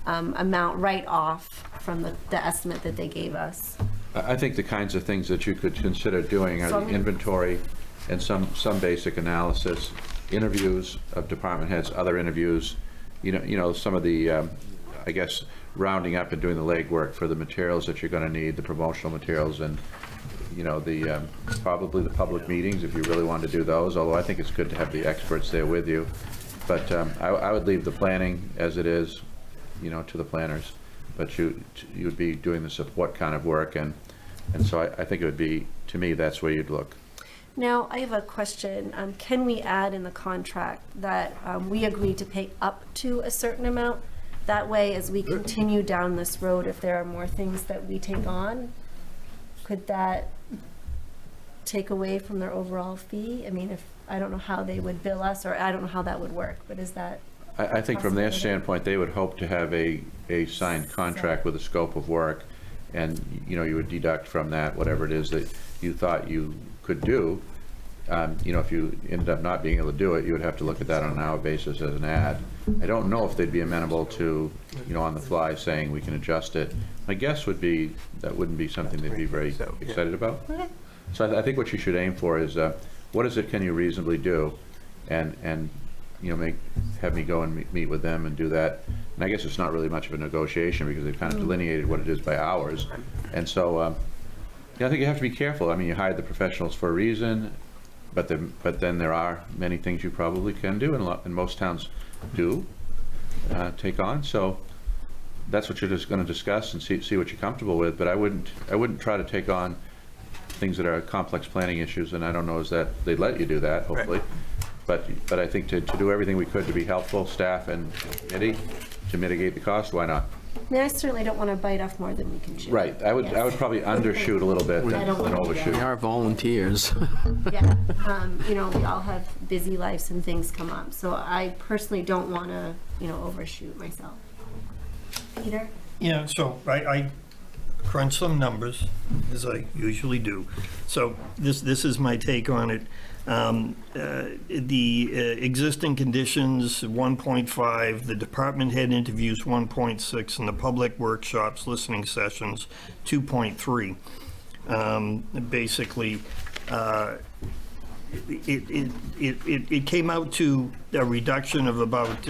amount right off from the estimate that they gave us. I think the kinds of things that you could consider doing are So the I'm- inventory and some basic analysis, interviews of department heads, other interviews, you know, some of the, I guess, rounding up and doing the legwork for the materials that you're going to need, the promotional materials, and, you know, the probably the public meetings, if you really want to do those, although I think it's good to have the experts there with you. But I would leave the planning as it is, you know, to the planners. But you would be doing the support kind of work, and so I think it would be, to me, that's where you'd look. Now, I have a question. Can we add in the contract that we agree to pay up to a certain amount? That way, as we continue down this road, if there are more things that we take on, could that take away from their overall fee? I mean, I don't know how they would bill us, or I don't know how that would work, but is that? I think from their standpoint, they would hope to have a signed contract with a scope of work, and, you know, you would deduct from that whatever it is that you thought you could do. You know, if you ended up not being able to do it, you would have to look at that on an hour basis as an ad. I don't know if they'd be amenable to, you know, on the fly saying we can adjust it. My guess would be that wouldn't be something they'd be very excited about. So I think what you should aim for is, what is it can you reasonably do? And you know, have me go and meet with them and do that. And I guess it's not really much of a negotiation because they've kind of delineated what it is by hours. And so, yeah, I think you have to be careful. I mean, you hired the professionals for a reason, but then there are many things you probably can do, and most towns do take on. So that's what you're just going to discuss and see what you're comfortable with. But I wouldn't try to take on things that are complex planning issues, and I don't know is that they'd let you do that, hopefully. Right. But I think to do everything we could to be helpful, staff and committee, to mitigate the cost, why not? I mean, I certainly don't want to bite off more than we can chew. Right. I would probably undershoot a little bit I don't than wanna do overshoot. We are volunteers. Yeah, you know, we all have busy lives and things come up, so I personally don't want to, you know, overshoot myself. Peter? Yeah, so I crunched some numbers, as I usually do. So this is my take on it. The existing conditions, 1.5, the department head interviews, 1.6, and the public workshops, listening sessions, 2.3. Basically, it came out to a reduction of about,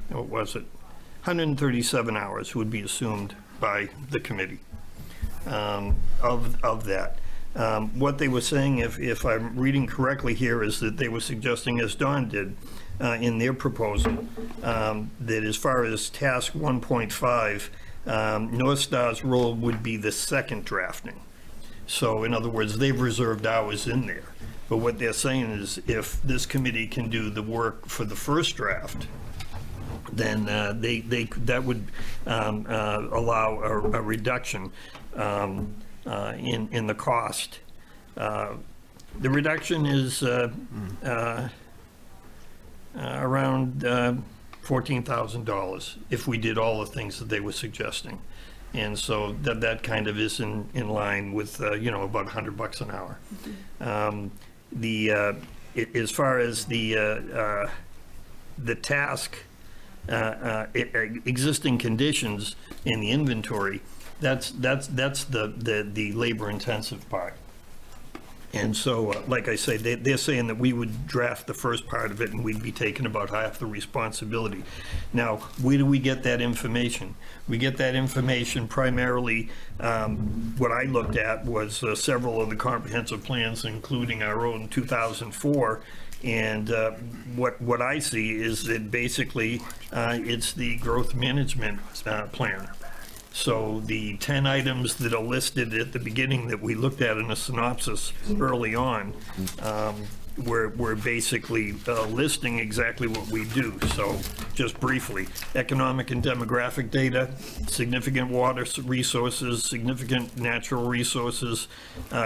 what was it? 137 hours would be assumed by the committee of that. What they were saying, if I'm reading correctly here, is that they were suggesting, as Don did in their proposal, that as far as task 1.5, North Star's role would be the second drafting. So in other words, they've reserved hours in there. But what they're saying is if this committee can do the work for the first draft, then that would allow a reduction in the cost. The reduction is around $14,000 if we did all the things that they were suggesting. And so that kind of is in line with, you know, about $100 an hour. As far as the task, existing conditions in the inventory, that's the labor-intensive part. And so, like I say, they're saying that we would draft the first part of it and we'd be taking about half the responsibility. Now, where do we get that information? We get that information primarily, what I looked at was several of the comprehensive plans, including our own 2004. And what I see is that basically it's the growth management plan. So the 10 items that are listed at the beginning that we looked at in a synopsis early on, we're basically listing exactly what we do. So just briefly, economic and demographic data, significant water resources, significant natural resources,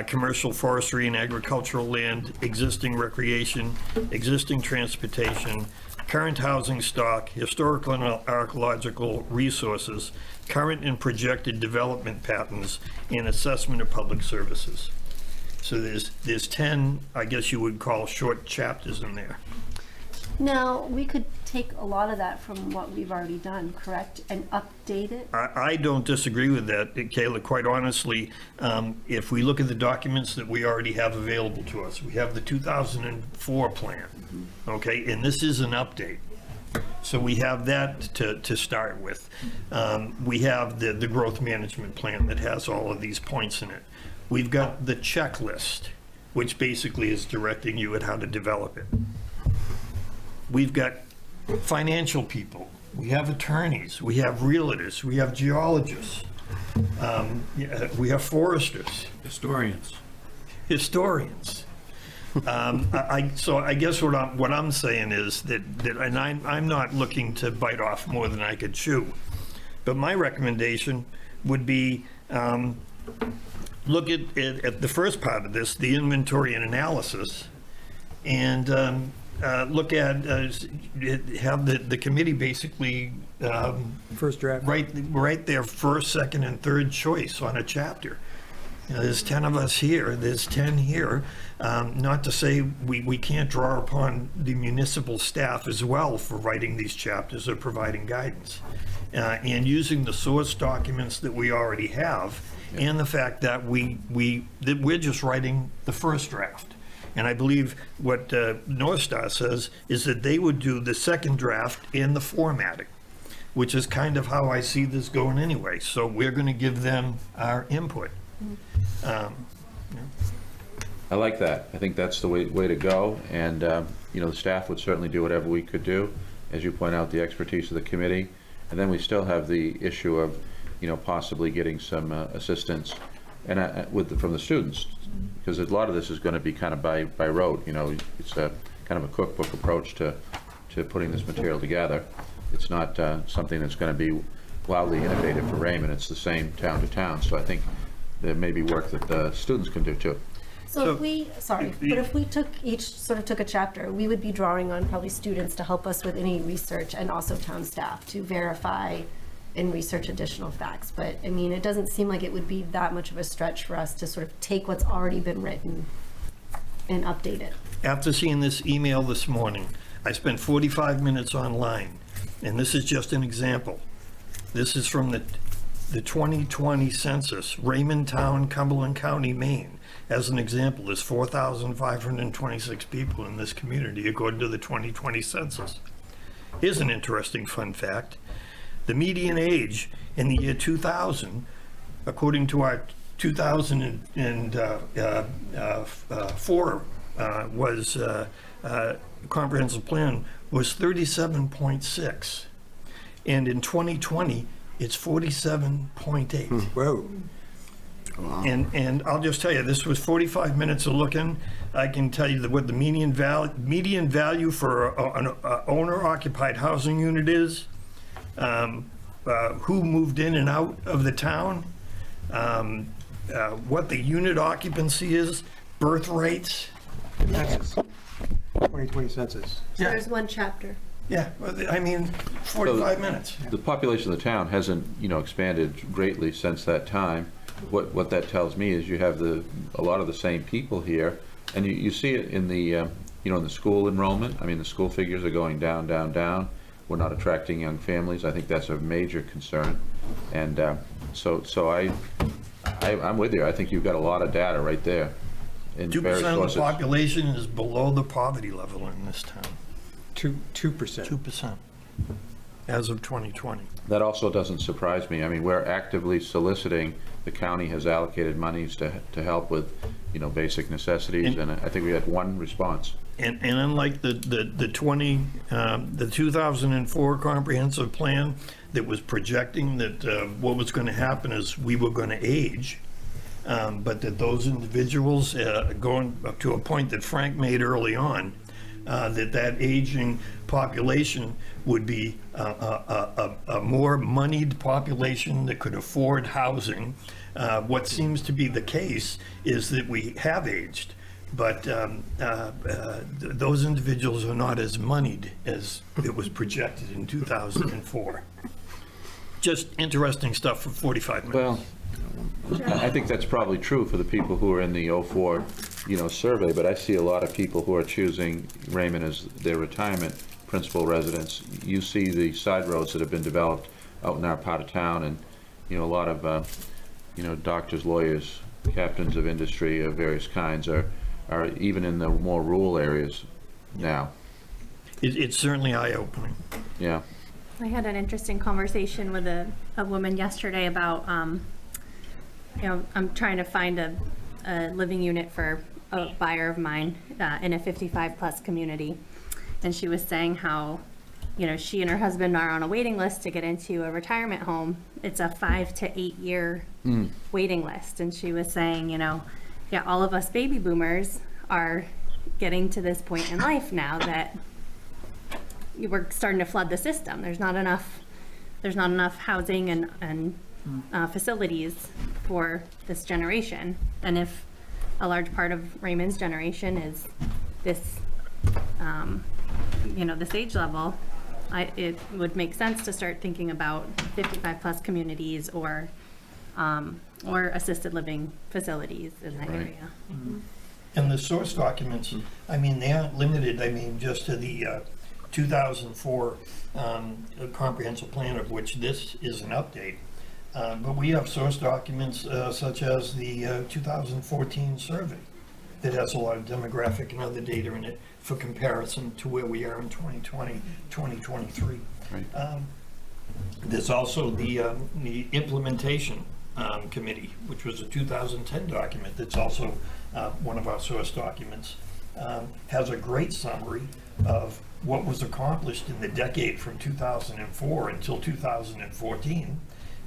commercial forestry and agricultural land, existing recreation, existing transportation, current housing stock, historical and archaeological resources, current and projected development patterns, and assessment of public services. So there's 10, I guess you would call short chapters in there. Now, we could take a lot of that from what we've already done, correct, and update it? I don't disagree with that, Kayla, quite honestly. If we look at the documents that we already have available to us, we have the 2004 plan, okay, and this is an update. So we have that to start with. We have the growth management plan that has all of these points in it. We've got the checklist, which basically is directing you at how to develop it. We've got financial people, we have attorneys, we have realtors, we have geologists, we have foresters. Historians. So I guess what I'm saying is that and I'm not looking to bite off more than I could chew, but my recommendation would be look at the first part of this, the inventory and analysis, and look at, have the committee basically First draft. write their first, second, and third choice on a chapter. You know, there's 10 of us here, there's 10 here. Not to say we can't draw upon the municipal staff as well for writing these chapters or providing guidance. And using the source documents that we already have, and the fact that we're just writing the first draft. And I believe what North Star says is that they would do the second draft and the formatting, which is kind of how I see this going anyway. So we're going to give them our input. I like that. I think that's the way to go, and, you know, the staff would certainly do whatever we could do. As you point out, the expertise of the committee, and then we still have the issue of, you know, possibly getting some assistance and from the students, because a lot of this is going to be kind of by rote. You know, it's a kind of a cookbook approach to putting this material together. It's not something that's going to be wildly innovative for Raymond. It's the same town to town, so I think there may be work that the students can do too. So if we, but if we took a chapter, we would be drawing on probably students to help us with any research, and also town staff to verify and research additional facts. But I mean, it doesn't seem like it would be that much of a stretch for us to sort of take what's already been written and update it. After seeing this email this morning, I spent 45 minutes online, and this is just an example. This is from the 2020 census, Raymond Town, Cumberland County, Maine. As an example, there's 4,526 people in this community according to the 2020 census. Here's an interesting fun fact. The median age in the year 2000, according to our 2004 comprehensive plan, was 37.6. And in 2020, it's 47.8. Whoa. And I'll just tell you, this was 45 minutes of looking. I can tell you what the median value for an owner-occupied housing unit is, who moved in and out of the town, what the unit occupancy is, birth rates. Census. 2020 census. So there's one chapter. Yeah, I mean, 45 minutes. The population of the town hasn't, you know, expanded greatly since that time. What that tells me is you have a lot of the same people here, and you see it in the, you know, in the school enrollment. I mean, the school figures are going down, down, down. We're not attracting young families. I think that's a major concern, and so I'm with you. I think you've got a lot of data right there. 2% of the population is below the poverty level in this town. 2%. 2%, as of 2020. That also doesn't surprise me. I mean, we're actively soliciting. The county has allocated monies to help with, you know, basic necessities, and I think we had one response. And unlike the 2004 comprehensive plan that was projecting that what was going to happen is we were going to age, but that those individuals going up to a point that Frank made early on, that aging population would be a more moneyed population that could afford housing. What seems to be the case is that we have aged, but those individuals are not as moneyed as it was projected in 2004. Just interesting stuff for 45 minutes. Well, I think that's probably true for the people who are in the 04, you know, survey, but I see a lot of people who are choosing Raymond as their retirement principal residence. You see the side roads that have been developed out in our part of town, and, you know, a lot of, you know, doctors, lawyers, captains of industry of various kinds are even in the more rural areas now. It's certainly eye-opening. Yeah. I had an interesting conversation with a woman yesterday about, you know, I'm trying to find a living unit for a buyer of mine in a 55-plus community. And she was saying how, you know, she and her husband are on a waiting list to get into a retirement home. It's a 5 to 8 year waiting list. And she was saying, you know, yeah, all of us baby boomers are getting to this point in life now that we're starting to flood the system. There's not enough housing and facilities for this generation. And if a large part of Raymond's generation is this this age level, it would make sense to start thinking about 55+ communities or assisted living facilities in that Right. area. And the source documents, I mean, they aren't limited, I mean, just to the 2004 comprehensive plan, of which this is an update. But we have source documents such as the 2014 survey that has a lot of demographic and other data in it for comparison to where we are in 2020, 2023. Right. There's also the implementation committee, which was a 2010 document that's also one of our source documents, has a great summary of what was accomplished in the decade from 2004 until 2014,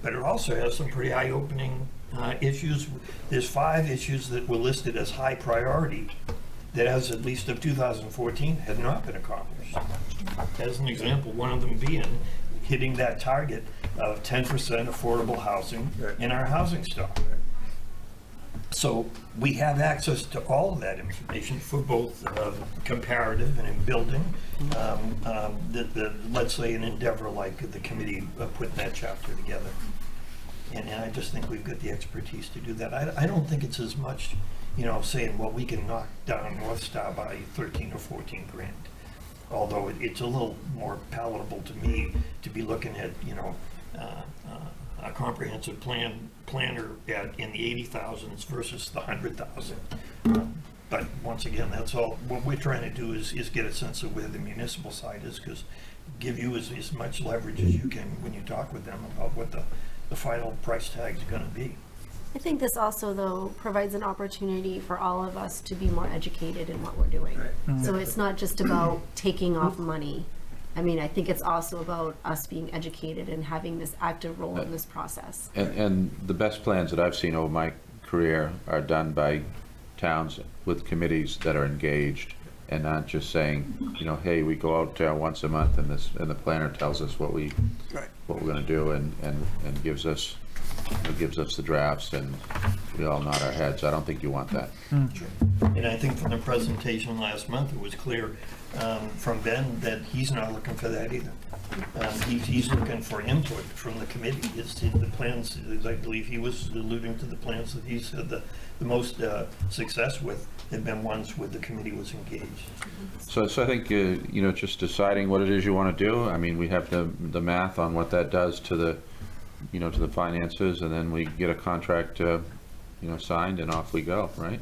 but it also has some pretty eye-opening issues. There's 5 issues that were listed as high priority that, as at least of 2014, had not been accomplished. As an example, one of them being hitting that target of 10% affordable housing in our housing stock. So we have access to all of that information for both comparative and in building, let's say an endeavor like the committee putting that chapter together. And I just think we've got the expertise to do that. I don't think it's as much, saying, well, we can knock down North Star by 13 or 14 grand. Although it's a little more palatable to me to be looking at, a comprehensive planner in the 80,000s versus the 100,000. But once again, that's all, what we're trying to do is get a sense of where the municipal side is, because give you as much leverage as you can when you talk with them about what the final price tag is going to be. I think this also, though, provides an opportunity for all of us to be more educated in what we're doing. So it's not just about taking off money. I mean, I think it's also about us being educated and having this active role in this process. And the best plans that I've seen over my career are done by towns with committees that are engaged and not just saying, hey, we go out once a month and the planner tells us what we're going to do and gives us the drafts and we all nod our heads. I don't think you want that. And I think from the presentation last month, it was clear from Ben that he's not looking for that either. He's looking for input from the committee. It's the plans, I believe he was alluding to the plans that he's had the most success with have been ones where the committee was engaged. So I think, just deciding what it is you want to do. I mean, we have the math on what that does to the to the finances, and then we get a contract, signed, and off we go, right?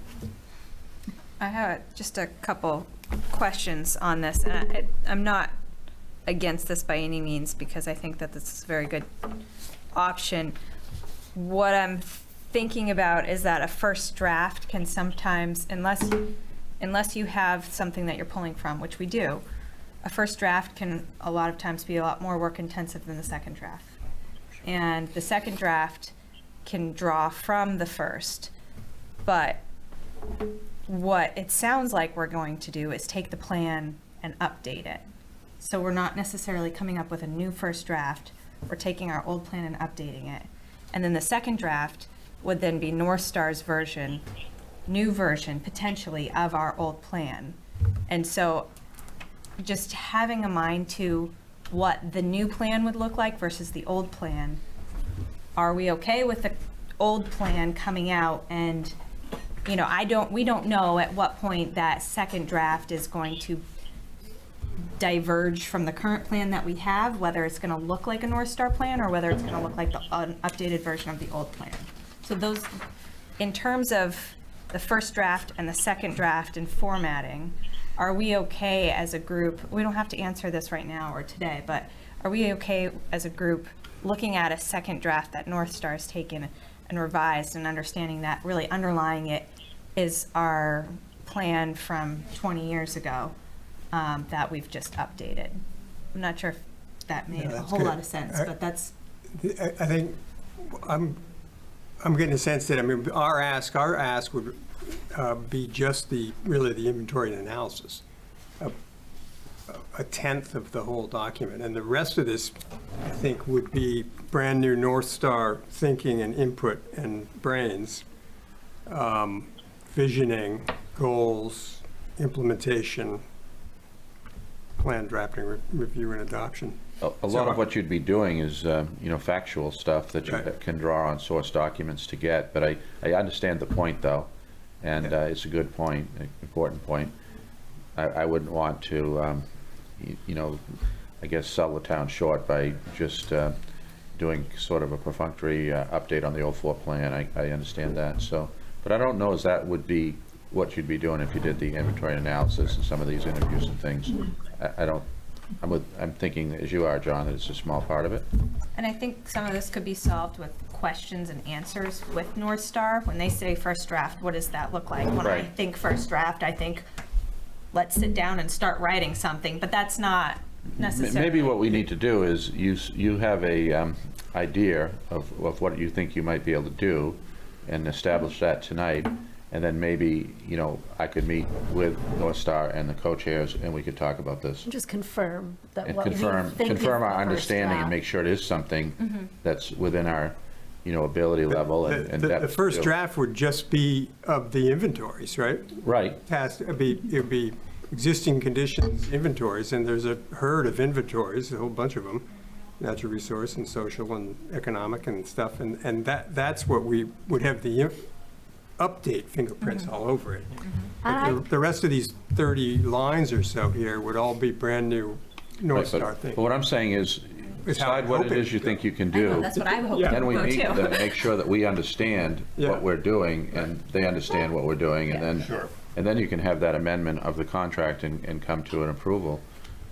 I have just a couple questions on this, and I'm not against this by any means because I think that this is a very good option. What I'm thinking about is that a first draft can sometimes, unless you have something that you're pulling from, which we do, a first draft can a lot of times be a lot more work intensive than the second draft. And the second draft can draw from the first, but what it sounds like we're going to do is take the plan and update it. So we're not necessarily coming up with a new first draft, we're taking our old plan and updating it. And then the second draft would then be North Star's version, new version potentially of our old plan. And so just having a mind to what the new plan would look like versus the old plan. Are we okay with the old plan coming out? And, we don't know at what point that second draft is going to diverge from the current plan that we have, whether it's going to look like a North Star plan or whether it's going to look like an updated version of the old plan. So those, in terms of the first draft and the second draft and formatting, are we okay as a group, we don't have to answer this right now or today, but are we okay as a group looking at a second draft that North Star's taken and revised and understanding that really underlying it is our plan from 20 years ago that we've just updated? I'm not sure if that made a whole lot of sense, but that's... I think I'm getting a sense that, our ask would be just really the inventory and analysis, a tenth of the whole document, and the rest of this, I think, would be brand new North Star thinking and input and brains, visioning, goals, implementation, plan drafting, review, and adoption. A lot of what you'd be doing is, factual stuff that you Right. can draw on source documents to get, but I understand the point, though, and it's a good point, an important point. I wouldn't want to, I guess, sell the town short by just doing sort of a perfunctory update on the 04 plan. I understand that, so, but I don't know if that would be what you'd be doing if you did the inventory analysis and some of these interviews and things. I'm thinking, as you are, John, that it's a small part of it. And I think some of this could be solved with questions and answers with North Star. When they say first draft, what does that look like? When I Right. think first draft, I think, let's sit down and start writing something, but that's not necessarily. Maybe what we need to do is you have a idea of what you think you might be able to do and establish that tonight. And then maybe, I could meet with North Star and the co-chairs and we could talk about this. Just confirm that And what we confirm think is our the first understanding and draft. make sure it is something that's within our, ability level and The depth. first too. draft would just be of the inventories, right? Right. It'd be existing conditions inventories, and there's a herd of inventories, a whole bunch of them, natural resource and social and economic and stuff, and that's what we would have the update fingerprints all over it. But the rest of these 30 lines or so here would all be brand-new North Right, Star but things. what I'm saying is, Is how I decide what hope it it is you would think go. you can I know, do. that's what I'm hoping Then we for meet too. to make sure that we understand Yeah. what we're doing and they understand what we're doing, and then, Sure. and then you can have that amendment of the contract and come to an approval.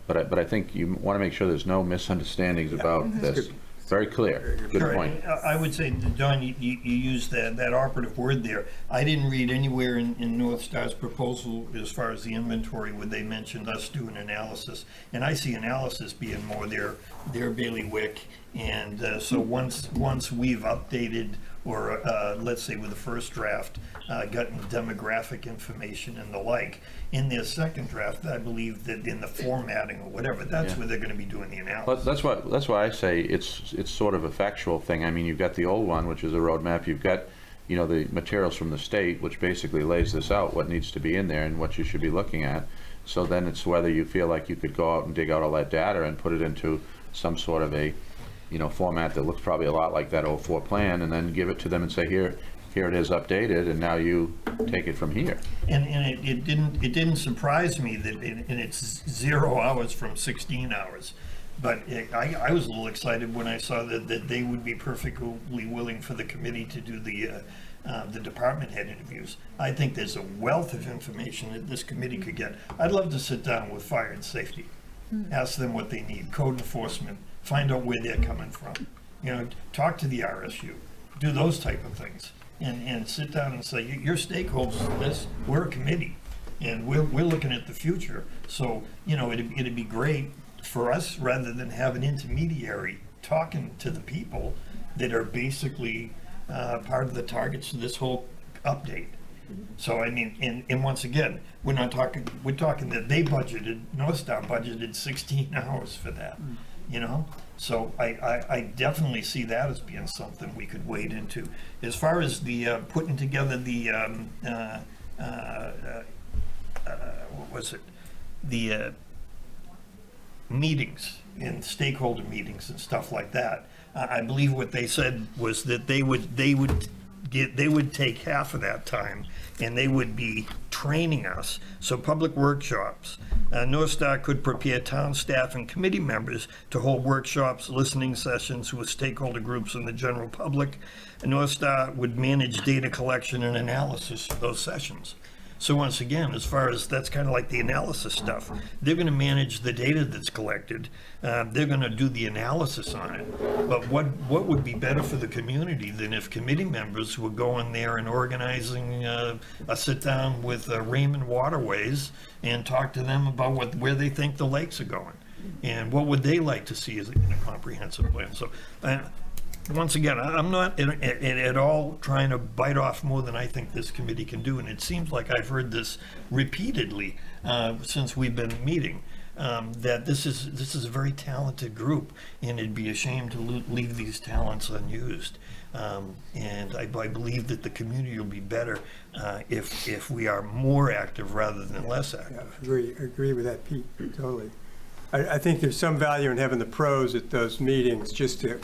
But I think you want to make sure there's no misunderstandings about this. Very clear. Good Sure, point. and I would say, Don, you used that operative word there. I didn't read anywhere in North Star's proposal as far as the inventory where they mentioned us doing analysis. And I see analysis being more their bailiwick. And so once we've updated, or let's say with the first draft, gotten demographic information and the like, in their second draft, I believe that in the formatting or whatever, that's Yeah. where they're going to be doing the analysis. But that's why I say it's sort of a factual thing. I mean, you've got the old one, which is a roadmap. You've got, the materials from the state, which basically lays this out, what needs to be in there and what you should be looking at. So then it's whether you feel like you could go out and dig out all that data and put it into some sort of a, format that looks probably a lot like that 04 plan, and then give it to them and say, here it is updated, and now you take it from here. And it didn't surprise me that, and it's 0 hours from 16 hours. But I was a little excited when I saw that they would be perfectly willing for the committee to do the department head interviews. I think there's a wealth of information that this committee could get. I'd love to sit down with fire and safety, ask them what they need, code enforcement, find out where they're coming from. Talk to the RSU, do those type of things. And sit down and say, your stakeholders in this, we're a committee, and we're looking at the future. So, it'd be great for us, rather than have an intermediary talking to the people that are basically part of the targets of this whole update. So, I mean, and once again, we're talking that they budgeted, North Star budgeted 16 hours for that, So I definitely see that as being something we could wade into. As far as the putting together the, what was it? The meetings and stakeholder meetings and stuff like that. I believe what they said was that they would take half of that time and they would be training us. So public workshops. North Star could prepare town staff and committee members to hold workshops, listening sessions with stakeholder groups and the general public. North Star would manage data collection and analysis of those sessions. So once again, as far as that's kind of like the analysis stuff, they're going to manage the data that's collected. They're going to do the analysis on it. But what would be better for the community than if committee members were going there and organizing a sit down with Raymond Waterways and talk to them about where they think the lakes are going and what would they like to see in a comprehensive plan. So. Once again, I'm not at all trying to bite off more than I think this committee can do, and it seems like I've heard this repeatedly since we've been meeting, that this is a very talented group, and it'd be a shame to leave these talents unused. And I believe that the community will be better if we are more active rather than less active. Yeah, I agree with that, Pete, totally. I think there's some value in having the pros at those meetings just to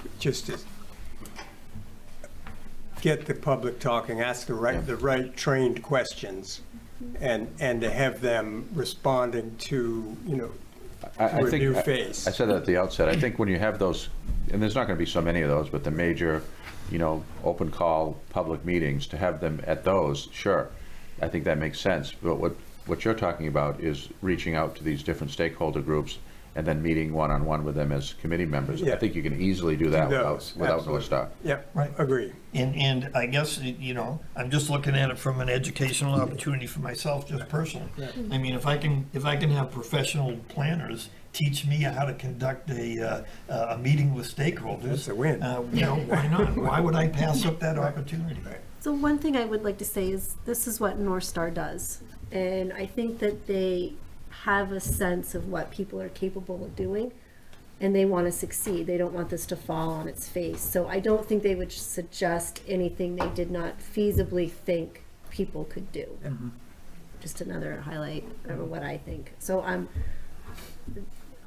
get the public talking, ask the right trained questions, and to have them responding to, I to a think, new face. I said that at the outset, I think when you have those, and there's not gonna be so many of those, but the major, open call public meetings, to have them at those, sure, I think that makes sense. But what you're talking about is reaching out to these different stakeholder groups and then meeting one-on-one with them as committee members. I Yeah. think you can easily do that without Absolutely. North Star. Yep, Right. agree. And I guess, I'm just looking at it from an educational opportunity for myself, just personally. I mean, if I can have professional planners teach me how to conduct a meeting with stakeholders. That's a win. Why not? Why would I pass up that opportunity? So one thing I would like to say is this is what North Star does. And I think that they have a sense of what people are capable of doing, and they want to succeed. They don't want this to fall on its face. So I don't think they would suggest anything they did not feasibly think people could do. Just another highlight of what I think. So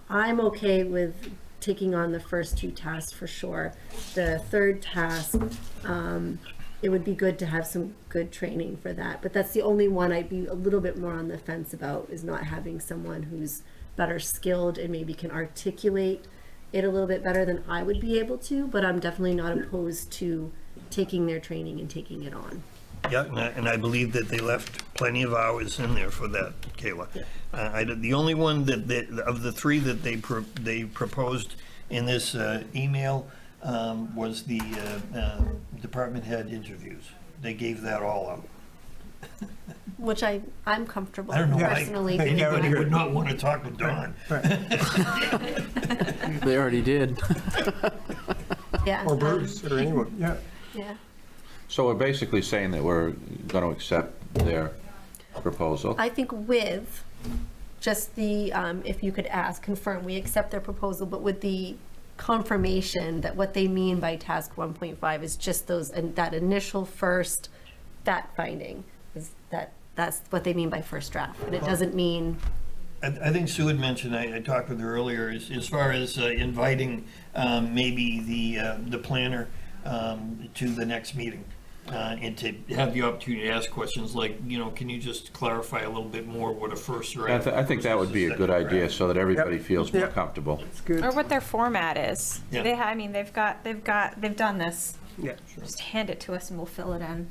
I'm okay with taking on the first two tasks for sure. The third task, it would be good to have some good training for that. But that's the only one I'd be a little bit more on the fence about, is not having someone who's better skilled and maybe can articulate it a little bit better than I would be able to. But I'm definitely not opposed to taking their training and taking it on. Yeah, and I believe that they left plenty of hours in there for that, Kayla. The only one that of the three that they proposed in this email was the department head interviews. They gave that all up. Which I'm comfortable I don't know why personally. anybody would not want to talk with Don. They already did. Yeah. Or Bruce, or anyone, yeah. Yeah. So we're basically saying that we're gonna accept their proposal. I think with just the, if you could confirm, we accept their proposal, but with the confirmation that what they mean by task 1.5 is just those, and that initial first fact finding, is that's what they mean by first draft, and it doesn't mean. I think Sue had mentioned, I talked with her earlier, as far as inviting maybe the planner to the next meeting. And to have the opportunity to ask questions like, can you just clarify a little bit more what a first draft? I think that would be a good idea, so that everybody feels more comfortable. That's good. Or what their format is. Yeah. They've done this. Yeah, sure. Just hand it to us and we'll fill it in.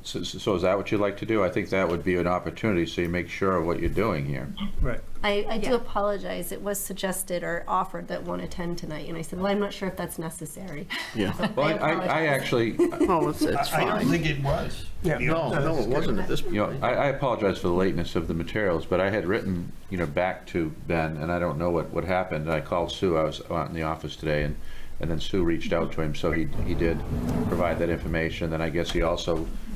So is that what you'd like to do? I think that would be an opportunity, so you make sure of what you're doing here. Right. I do apologize. It was suggested or offered that one attend tonight, and I said, well, I'm not sure if that's necessary. Yeah. Well, I apologize. actually, Oh, it's I don't fine. think it was. Yeah. No, it wasn't at this point. I apologize for the lateness of the materials, but I had written, back to Ben, and I don't know what happened. And I called Sue. I was out in the office today, and then Sue reached out to him, so he did provide that information. Then I guess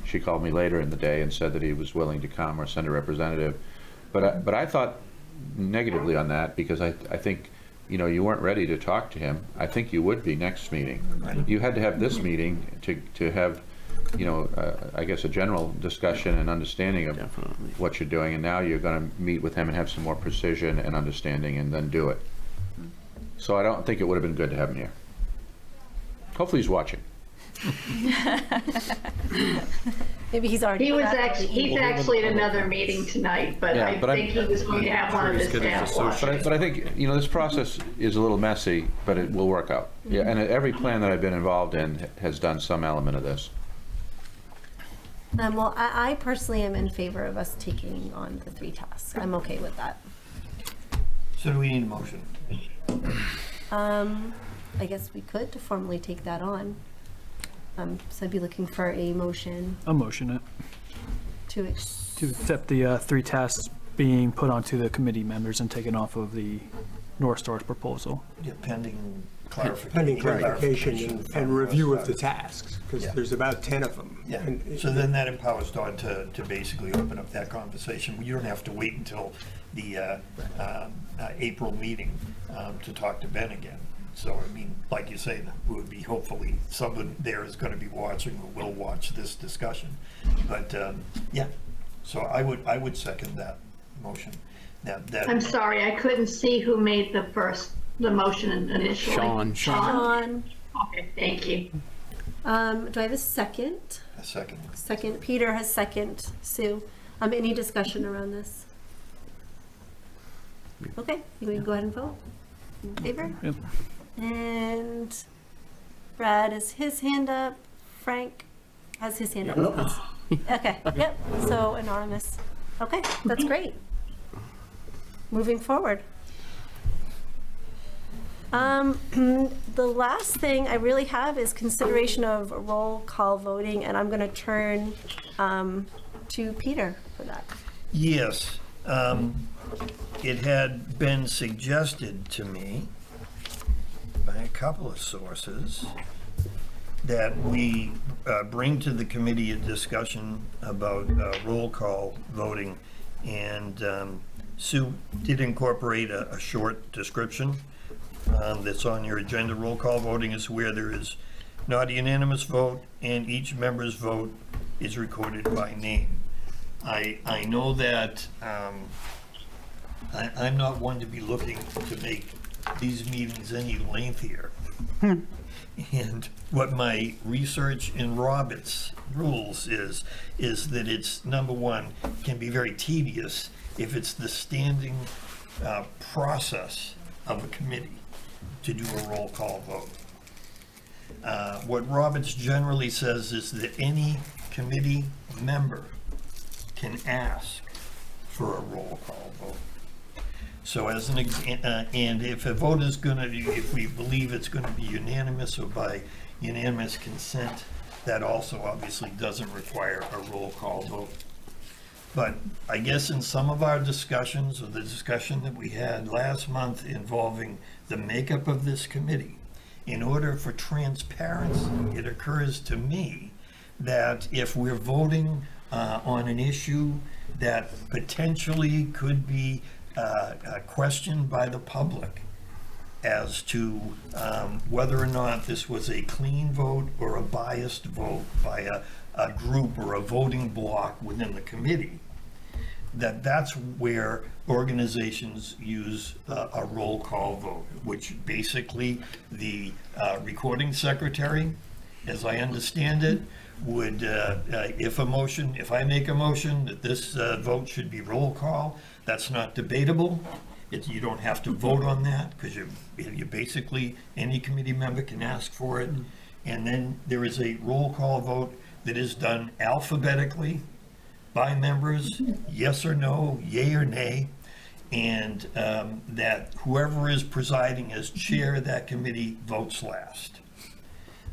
she called me later in the day and said that he was willing to come or send a representative. But I thought negatively on that, because I think, you weren't ready to talk to him. I think you would be next meeting. You had to have this meeting to have, I guess, a general discussion and understanding of Definitely. what you're doing. And now you're going to meet with him and have some more precision and understanding and then do it. So I don't think it would have been good to have him here. Hopefully he's watching. Maybe he's already. He's actually at another meeting tonight, but Yeah, I but think he was going to have one of his staff watch it. But I think, this process is a little messy, but it will work out. Yeah, and every plan that I've been involved in has done some element of this. Well, I personally am in favor of us taking on the 3 tasks. I'm okay with that. So do we need a motion? I guess we could to formally take that on. So I'd be looking for a motion I'll motion it to to accept the 3 tasks being put onto the committee members and taken off of the North Star's proposal. Yeah, pending clarification. Pending clarification from and review North of the Star. tasks, because Yeah. there's about 10 of them. Yeah, And so then that empowers Don to basically open up that conversation. You don't have to wait until the April meeting to talk to Ben again. So, I mean, like you say, we would be, hopefully, someone there is going to be watching or will watch this discussion. But, yeah, so I would second that motion. I'm sorry, I couldn't see who made the motion initially. Sean. Okay, thank you. Do I have a second? A second. Second, Peter has second. Sue, any discussion around this? Okay, you can go ahead and vote. In favor? Yep. And Brad has his hand up. Frank has his hand up. Okay, yep, so anonymous. Okay, that's great. Moving forward. The last thing I really have is consideration of roll call voting, and I'm going to turn to Peter for that. Yes. It had been suggested to me by a couple of sources that we bring to the committee a discussion about roll call voting. And Sue did incorporate a short description that's on your agenda. Roll call voting is where there is not a unanimous vote and each member's vote is recorded by name. I know that I'm not one to be looking to make these meetings any lengthier. And what my research in Robert's rules is that it's, number one, can be very tedious if it's the standing process of a committee to do a roll call vote. What Roberts generally says is that any committee member can ask for a roll call vote. So as an and if a vote is going to, if we believe it's going to be unanimous or by unanimous consent, that also obviously doesn't require a roll call vote. But I guess in some of our discussions, or the discussion that we had last month involving the makeup of this committee, in order for transparency, it occurs to me that if we're voting on an issue that potentially could be questioned by the public as to whether or not this was a clean vote or a biased vote by a group or a voting bloc within the committee, that's where organizations use a roll call vote, which basically the recording secretary, as I understand it, would, if I make a motion that this vote should be roll call, that's not debatable. You don't have to vote on that because you basically, any committee member can ask for it. And then there is a roll call vote that is done alphabetically by members, yes or no, yay or nay, and that whoever is presiding as chair of that committee votes last.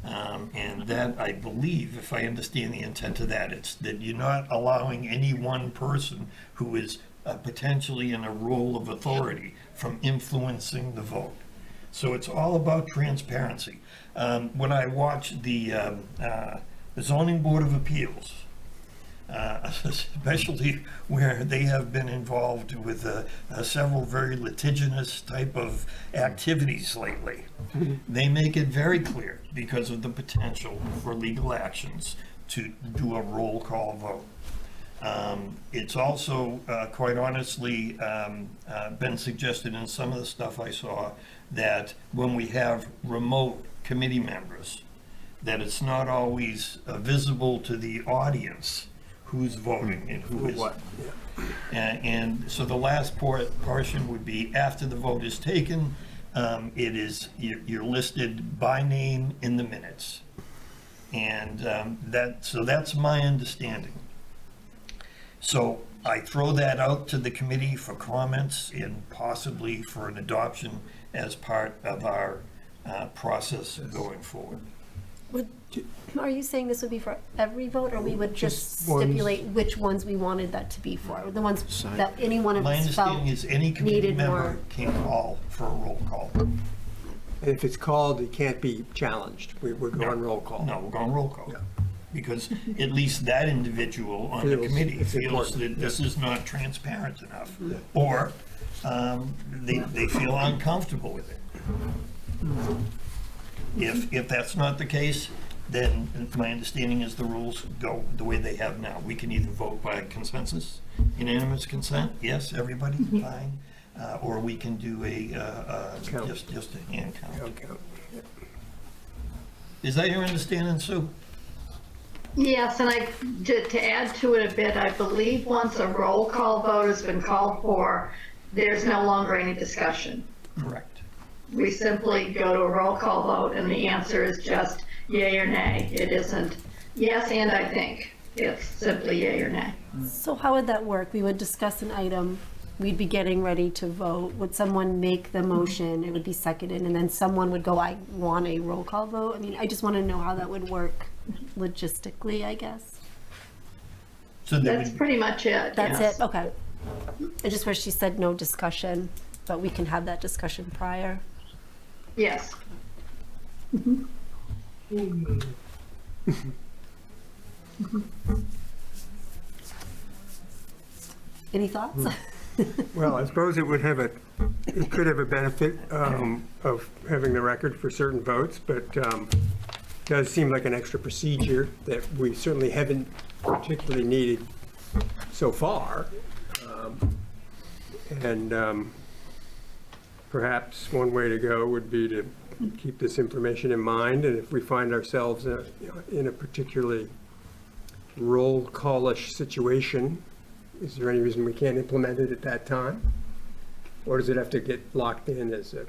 And that, I believe, if I understand the intent of that, it's that you're not allowing any one person who is potentially in a role of authority from influencing the vote. So it's all about transparency. When I watch the Zoning Board of Appeals, especially where they have been involved with several very litigious type of activities lately, they make it very clear, because of the potential for legal actions, to do a roll call vote. It's also, quite honestly, been suggested in some of the stuff I saw that when we have remote committee members, that it's not always visible to the audience who's voting and who is what. And so the last portion would be after the vote is taken, you're listed by name in the minutes. And so that's my understanding. So I throw that out to the committee for comments and possibly for an adoption as part of our process going forward. Are you saying this would be for every vote, or we would just ones. stipulate which ones we wanted that to be for? The ones that any one of My us felt understanding is any committee needed member more? can call for a roll call. And if it's called, it can't be challenged. We're going roll call. No, we're going roll call. Yeah. Because at least that individual on the Feels committee it's feels important, that this is not transparent enough. Or they feel uncomfortable with it. If that's not the case, then my understanding is the rules go the way they have now. We can either vote by consensus, unanimous consent, yes, everybody, fine, or we can do Count. just a hand count. Count. Is that your understanding, Sue? Yes, and to add to it a bit, I believe once a roll call vote has been called for, there's no longer any discussion. Correct. We simply go to a roll call vote and the answer is just yay or nay. It isn't yes and I think. It's simply yay or nay. So how would that work? We would discuss an item, we'd be getting ready to vote. Would someone make the motion? It would be seconded, and then someone would go, I want a roll call vote? I mean, I just want to know how that would work logistically, I guess. So there That's would, pretty much it. That's yes. it, okay. I just wish she said no discussion, but we can have that discussion prior. Yes. Any thoughts? Well, I suppose it would have it could have a benefit of having the record for certain votes, but it does seem like an extra procedure that we certainly haven't particularly needed so far. And perhaps one way to go would be to keep this information in mind, and if we find ourselves in a particularly roll call-ish situation, is there any reason we can't implement it at that time? Or does it have to get locked in as a...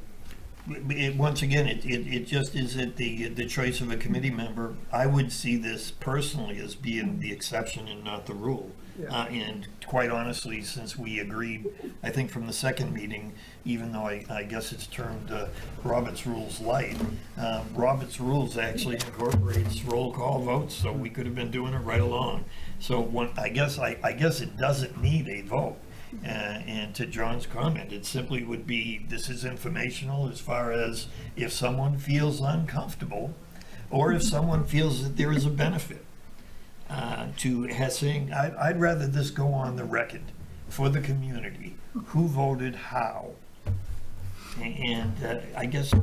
once again, it just is at the choice of a committee member. I would see this personally as being the exception and not the rule. Yeah. And quite honestly, since we agreed, I think from the second meeting, even though I guess it's termed Robert's Rules Light, Robert's Rules actually incorporates roll call votes, so we could have been doing it right along. So I guess it doesn't need a vote. And to John's comment, it simply would be, this is informational as far as if someone feels uncomfortable or if someone feels that there is a benefit to saying, I'd rather this go on the record for the community, who voted how. And I guess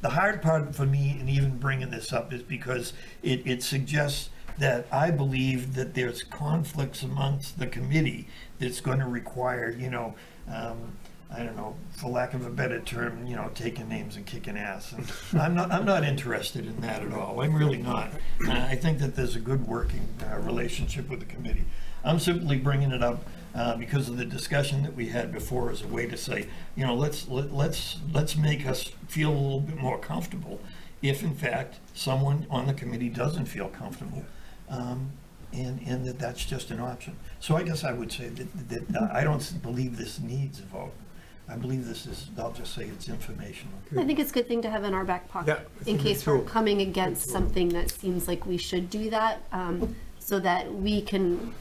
the hard part for me in even bringing this up is because it suggests that I believe that there's conflicts amongst the committee that's going to require, I don't know, for lack of a better term, taking names and kicking ass. And I'm not interested in that at all. I'm really not. I think that there's a good working relationship with the committee. I'm simply bringing it up because of the discussion that we had before as a way to say, let's make us feel a little bit more comfortable if in fact someone on the committee doesn't feel comfortable. And that's just an option. So I guess I would say that I don't believe this needs a vote. I believe this is, I'll just say it's informational. I think it's a good thing to have in our back pocket, Yeah, in case we're tool. coming against something that seems like we should do that, so that we can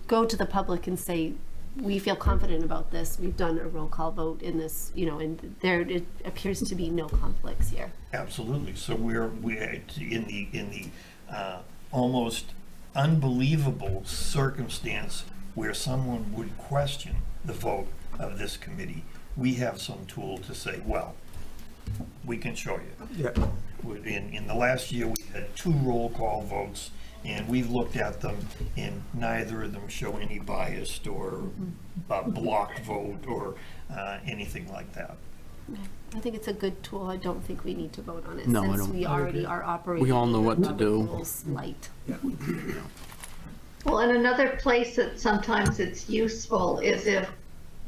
go to the public and say, we feel confident about this, we've done a roll call vote in this, and it appears to be no conflicts here. Absolutely. So we're in the almost unbelievable circumstance where someone would question the vote of this committee. We have some tool to say, well, we can show you. Yeah. In the last year, we had 2 roll call votes, and we've looked at them, and neither of them show any biased or blocked vote or anything like that. I think it's a good tool. I don't think we need to vote on it, No, I since don't. we already are operating. We all know what to do. Rules light. Well, and another place that sometimes it's useful is if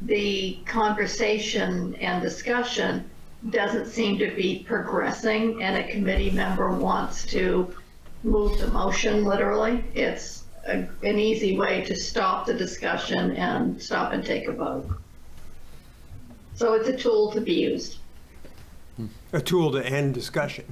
the conversation and discussion doesn't seem to be progressing and a committee member wants to move the motion literally. It's an easy way to stop the discussion and stop and take a vote. So it's a tool to be used. A tool to end discussion.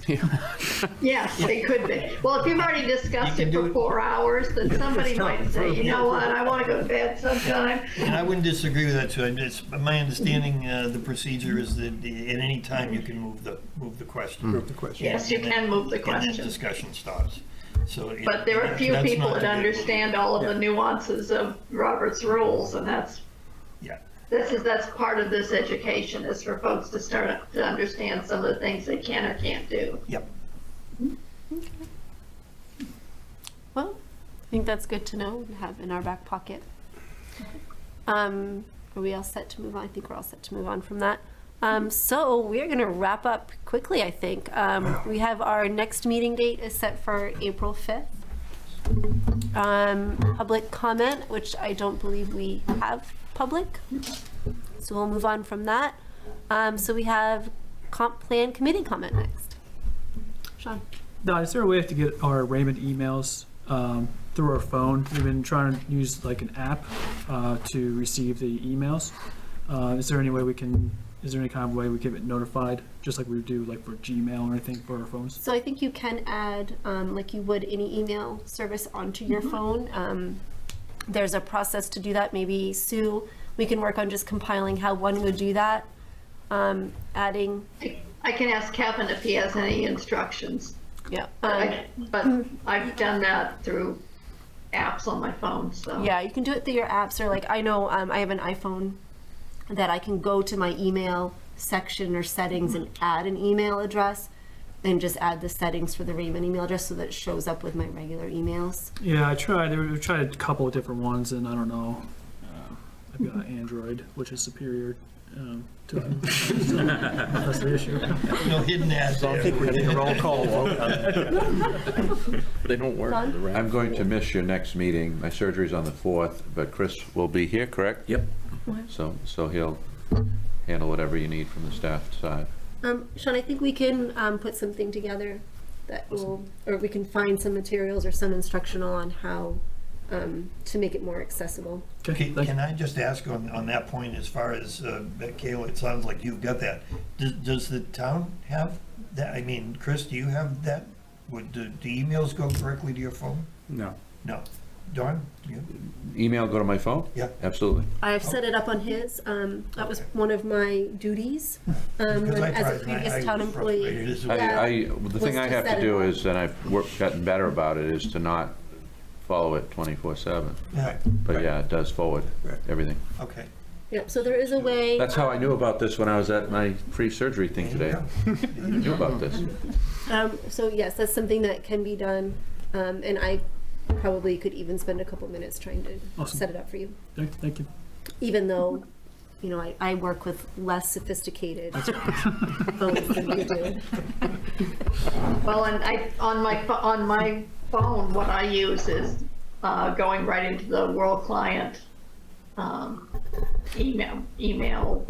Yes, it could be. Well, if you've already discussed You can it do for it. 4 hours, then somebody might say, you know what, I want to go to bed sometime. And I wouldn't disagree with that, too. My understanding, the procedure is that at any time you can move the question. Move the question. Yes, you can move the And question. then discussion stops. So But there are few that's people not that debatable. understand all of the nuances of Robert's rules, and that's, Yeah, that's part of this education, is for folks to start to understand some of the things they can or can't do. Yep. Well, I think that's good to know and have in our back pocket. Are we all set to move on? I think we're all set to move on from that. So we're going to wrap up quickly, I think. We have our next meeting date is set for April 5th. Public comment, which I don't believe we have public. So we'll move on from that. So we have CompPlan committee comment next. Sean. Don, is there a way to get our Raymond emails through our phone? We've been trying to use like an app to receive the emails. Is there any way we can? Is there any kind of way we get it notified, just like we do like for Gmail or anything for our phones? So I think you can add, like you would any email service onto your phone. There's a process to do that. Maybe Sue, we can work on just compiling how one would do that. Adding. I can ask Kevin if he has any instructions. Yeah. But I've done that through apps on my phone, so. Yeah, you can do it through your apps, or like I know I have an iPhone that I can go to my email section or settings and add an email address and just add the settings for the Raymond email address so that it shows up with my regular emails. Yeah, I tried. We tried a couple of different ones, and I don't know. I've got Android, which is superior to that's the issue. No hidden ads there. I think we need a roll call vote. They don't work. I'm going to miss your next meeting. My surgery's on the 4th, but Chris will be here, correct? Yep. So he'll handle whatever you need from the staff side. Sean, I think we can put something together that will, or we can find some materials or some instructional on how to make it more accessible. Okay, thank you. Can I just ask on that point, as far as, Kayla, it sounds like you've got that. Does the town have that? I mean, Chris, do you have that? Would the emails go directly to your phone? No. No. Dawn? You? Email go to my phone? Yeah. Absolutely. I've set it up on his. That was one of my duties Because I as tried, a and previous I town was employee. frustrated as well. The thing I have to do is, and I've gotten better about it, is to not follow it 24/7. Yeah. But yeah, it does forward everything. Okay. Yep, so there is a way. That's how I knew about this when I was at my pre-surgery thing today. I knew about this. So yes, that's something that can be done, and I probably could even spend a couple minutes trying to Awesome. set it up for you. Okay, thank you. Even though, you know, I work with less sophisticated phones than you do. Well, and on my phone, what I use is going right into the World Client email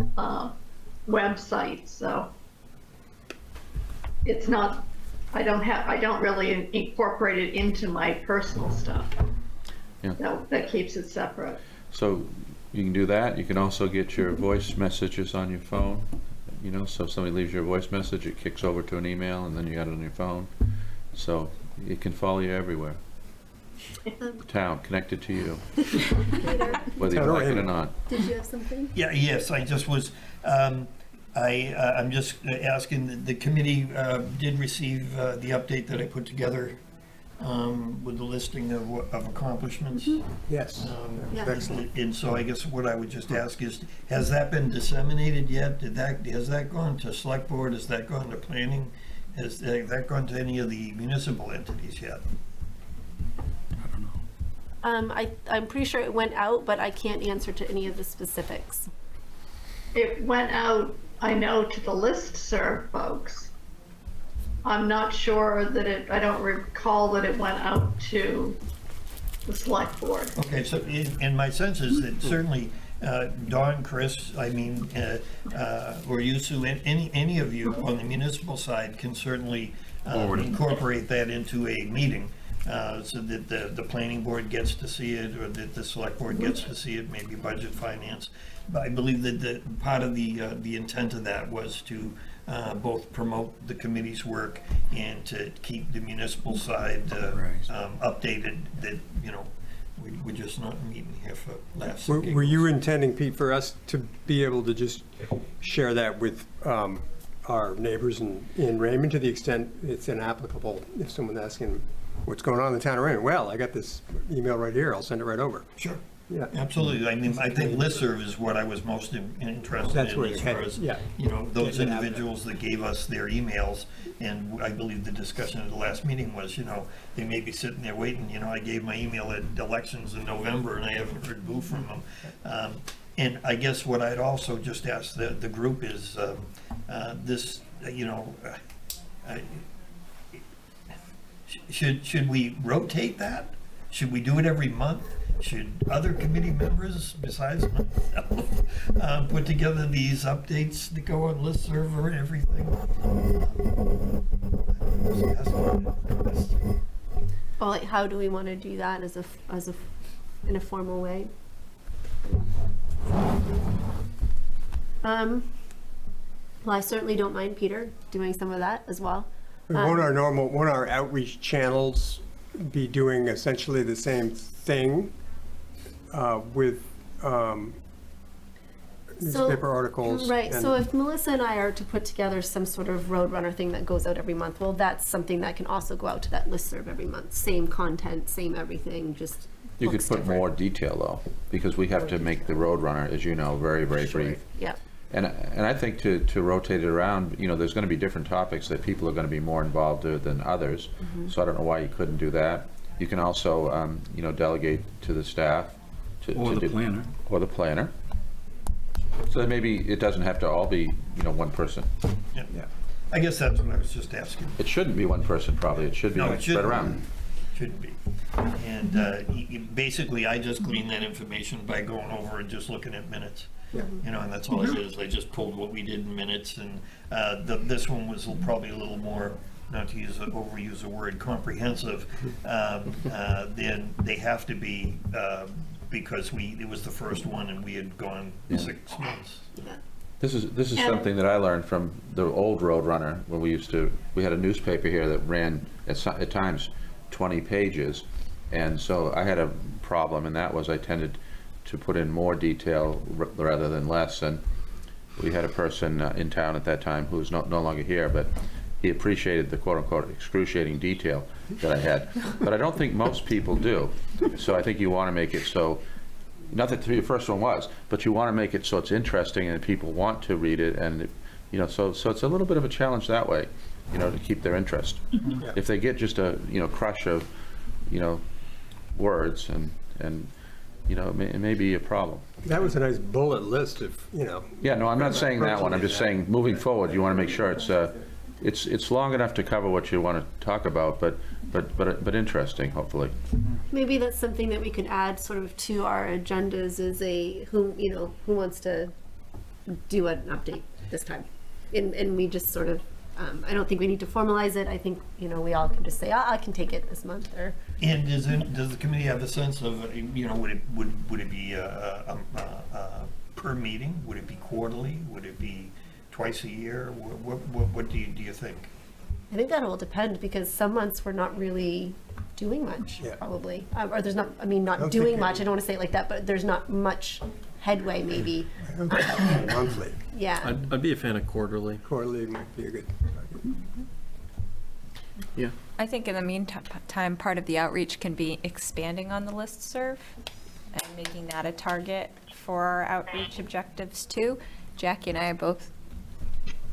website. So it's not. I don't really incorporate it into my personal stuff. Yeah. So that keeps it separate. So you can do that. You can also get your voice messages on your phone. You know, so if somebody leaves you a voice message, it kicks over to an email, and then you got it on your phone. So it can follow you everywhere. Town connected to you, whether you like it or not. Did you have something? Yeah, yes, I just was, I'm just asking, the committee did receive the update that I put together with the listing of accomplishments. Yes. Yeah. Excellent. And so I guess what I would just ask is, has that been disseminated yet? Has that gone to select board? Has that gone to planning? Has that gone to any of the municipal entities yet? I'm pretty sure it went out, but I can't answer to any of the specifics. It went out, I know, to the listserv folks. I'm not sure that I don't recall that it went out to the select board. Okay, so in my sense is that certainly Dawn, Chris, I mean, or you, Sue, any of you on the municipal side can certainly incorporate that into a meeting. So that the planning board gets to see it, or that the select board gets to see it, maybe budget finance. But I believe that the part of the intent of that was to both promote the committee's work and to keep the municipal side updated, that, you know, we're just not meeting here for laughs and giggles. Were you intending, Pete, for us to be able to just share that with our neighbors in Raymond, to the extent it's inapplicable if someone's asking what's going on in the town of Raymond? Well, I got this email right here, I'll send it right over. Sure. Yeah. Absolutely. I mean, I think listserv is what I was most interested That's in where as you're far headed, as, yeah. you know, those Getting it out there. individuals that gave us their emails. And I believe the discussion at the last meeting was, you know, they may be sitting there waiting, you know, I gave my email at elections in November and I haven't heard boo from them. And I guess what I'd also just ask the group is, this, you know, should we rotate that? Should we do it every month? Should other committee members, besides myself, put together these updates that go on listserv and everything? Well, like, how do we want to do that in a formal way? Well, I certainly don't mind Peter doing some of that as well. Won't our outreach channels be doing essentially the same thing with newspaper articles? Right, and- so if Melissa and I are to put together some sort of Roadrunner thing that goes out every month, well, that's something that can also go out to that listserv every month. Same content, same everything, just You could looks put different. more detail though, because we have to make the Roadrunner, as you know, very, very brief. Yep. And I think to rotate it around, you know, there's going to be different topics that people are going to be more involved with than others. So I don't know why you couldn't do that. You can also, you know, delegate to the staff. Or the do- planner. Or the planner. So that maybe it doesn't have to all be, you know, one person. Yeah. I guess that's what I was just asking. It shouldn't be one person, probably. It should be No, it spread shouldn't. around. Shouldn't be. And basically, I just gleaned that information by going over and just looking at minutes. You know, and that's all I did, is I just pulled what we did in minutes, and this one was probably a little more, not to overuse the word comprehensive, then they have to be, because it was the first one and we had gone 6 months. This is something that I learned from the old Roadrunner, when we had a newspaper here that ran at times 20 pages. And so I had a problem, and that was I tended to put in more detail rather than less. And we had a person in town at that time who was no longer here, but he appreciated the quote-unquote excruciating detail that I had. But I don't think most people do. So I think you want to make it so, not that the first one was, but you want to make it so it's interesting and people want to read it, and you know, so it's a little bit of a challenge that way, you know, to keep their interest. If they get just a, you know, crush of, you know, words and you know, it may be a problem. That was a nice bullet list of, you know. Yeah, no, I'm not saying that one. I'm just saying, moving forward, you want to make sure it's long enough to cover what you want to talk about, but interesting, hopefully. Maybe that's something that we could add sort of to our agendas, is who wants to do an update this time. And we just sort of, I don't think we need to formalize it. I think, you know, we all can just say, I can take it this month, or. And does the committee have a sense of, you know, would it be per meeting? Would it be quarterly? Would it be twice a year? What do you think? I think that will depend, because some months we're not really doing much, Yeah. probably. Or there's not, I mean, not don't doing think much, I don't want to say it like that, but there's not much headway, maybe. I don't think monthly. Yeah. I'd be a fan of quarterly. Quarterly might be a good. Yeah. I think in the meantime, part of the outreach can be expanding on the listserv and making that a target for our outreach objectives too. Jackie and I both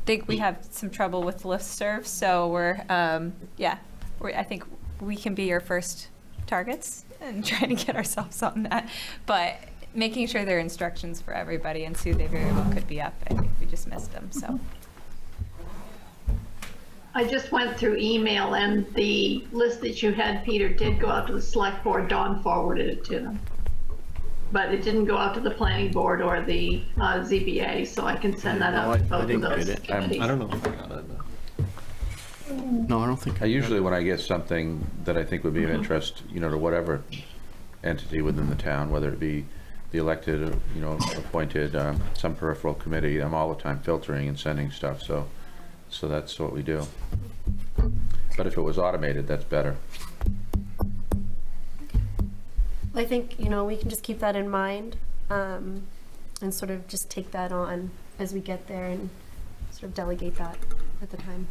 think we have some trouble with listserv, so I think we can be your first targets and trying to get ourselves on that. But making sure there are instructions for everybody and Sue, they very well could be up. I think we just missed them, so. I just went through email, and the list that you had, Peter, did go out to the select board. Dawn forwarded it to them. But it didn't go out to the planning board or the ZBA, so I can send that out to both of didn't those get it. committees. I don't know if I got it. No, I don't think. I usually, when I get something that I think would be of interest, you know, to whatever entity within the town, whether it be the elected, or, you know, appointed, some peripheral committee, I'm all the time filtering and sending stuff, so that's what we do. But if it was automated, that's better. I think, you know, we can just keep that in mind, and sort of just take that on as we get there and sort of delegate that at the time.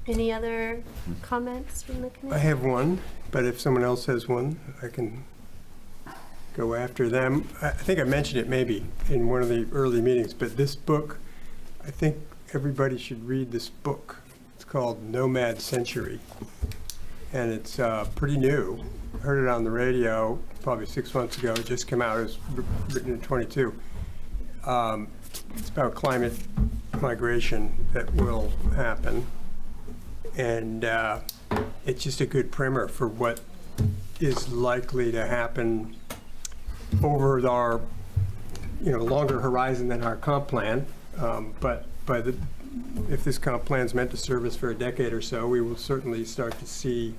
Any other comments from the committee? I have one, but if someone else has one, I can go after them. I think I mentioned it maybe in one of the early meetings, but this book, I think everybody should read this book. It's called Nomad Century, and it's pretty new. I heard it on the radio probably 6 months ago. It just came out. It was written in 22. It's about climate migration that will happen, and it's just a good primer for what is likely to happen over our, longer horizon than our comp plan. But if this comp plan is meant to serve us for a decade or so, we will certainly start to see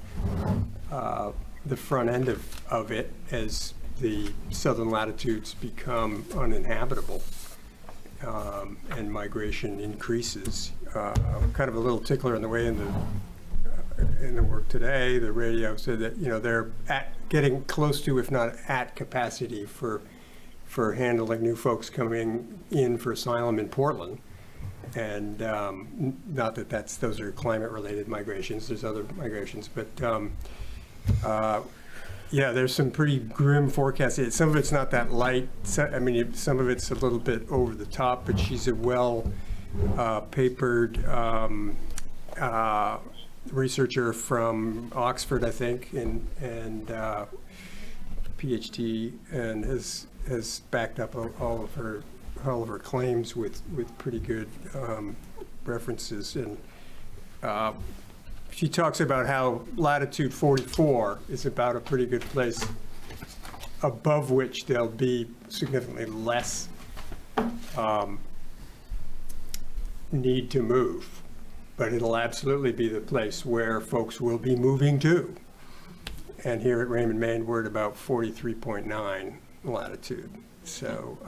the front end of it as the southern latitudes become uninhabitable and migration increases. Kind of a little tickler in the way in the work today, the radio said that they're getting close to, if not at capacity for handling new folks coming in for asylum in Portland. And not that those are climate-related migrations. There's other migrations, but yeah, there's some pretty grim forecasts. Some of it's not that light. Some of it's a little bit over the top, but she's a well-papered researcher from Oxford, I think, and PhD, and has backed up all of her claims with pretty good references. And she talks about how latitude 44 is about a pretty good place above which there'll be significantly less need to move, but it'll absolutely be the place where folks will be moving to. And here at Raymond, Maine, we're at about 43.9 latitude. So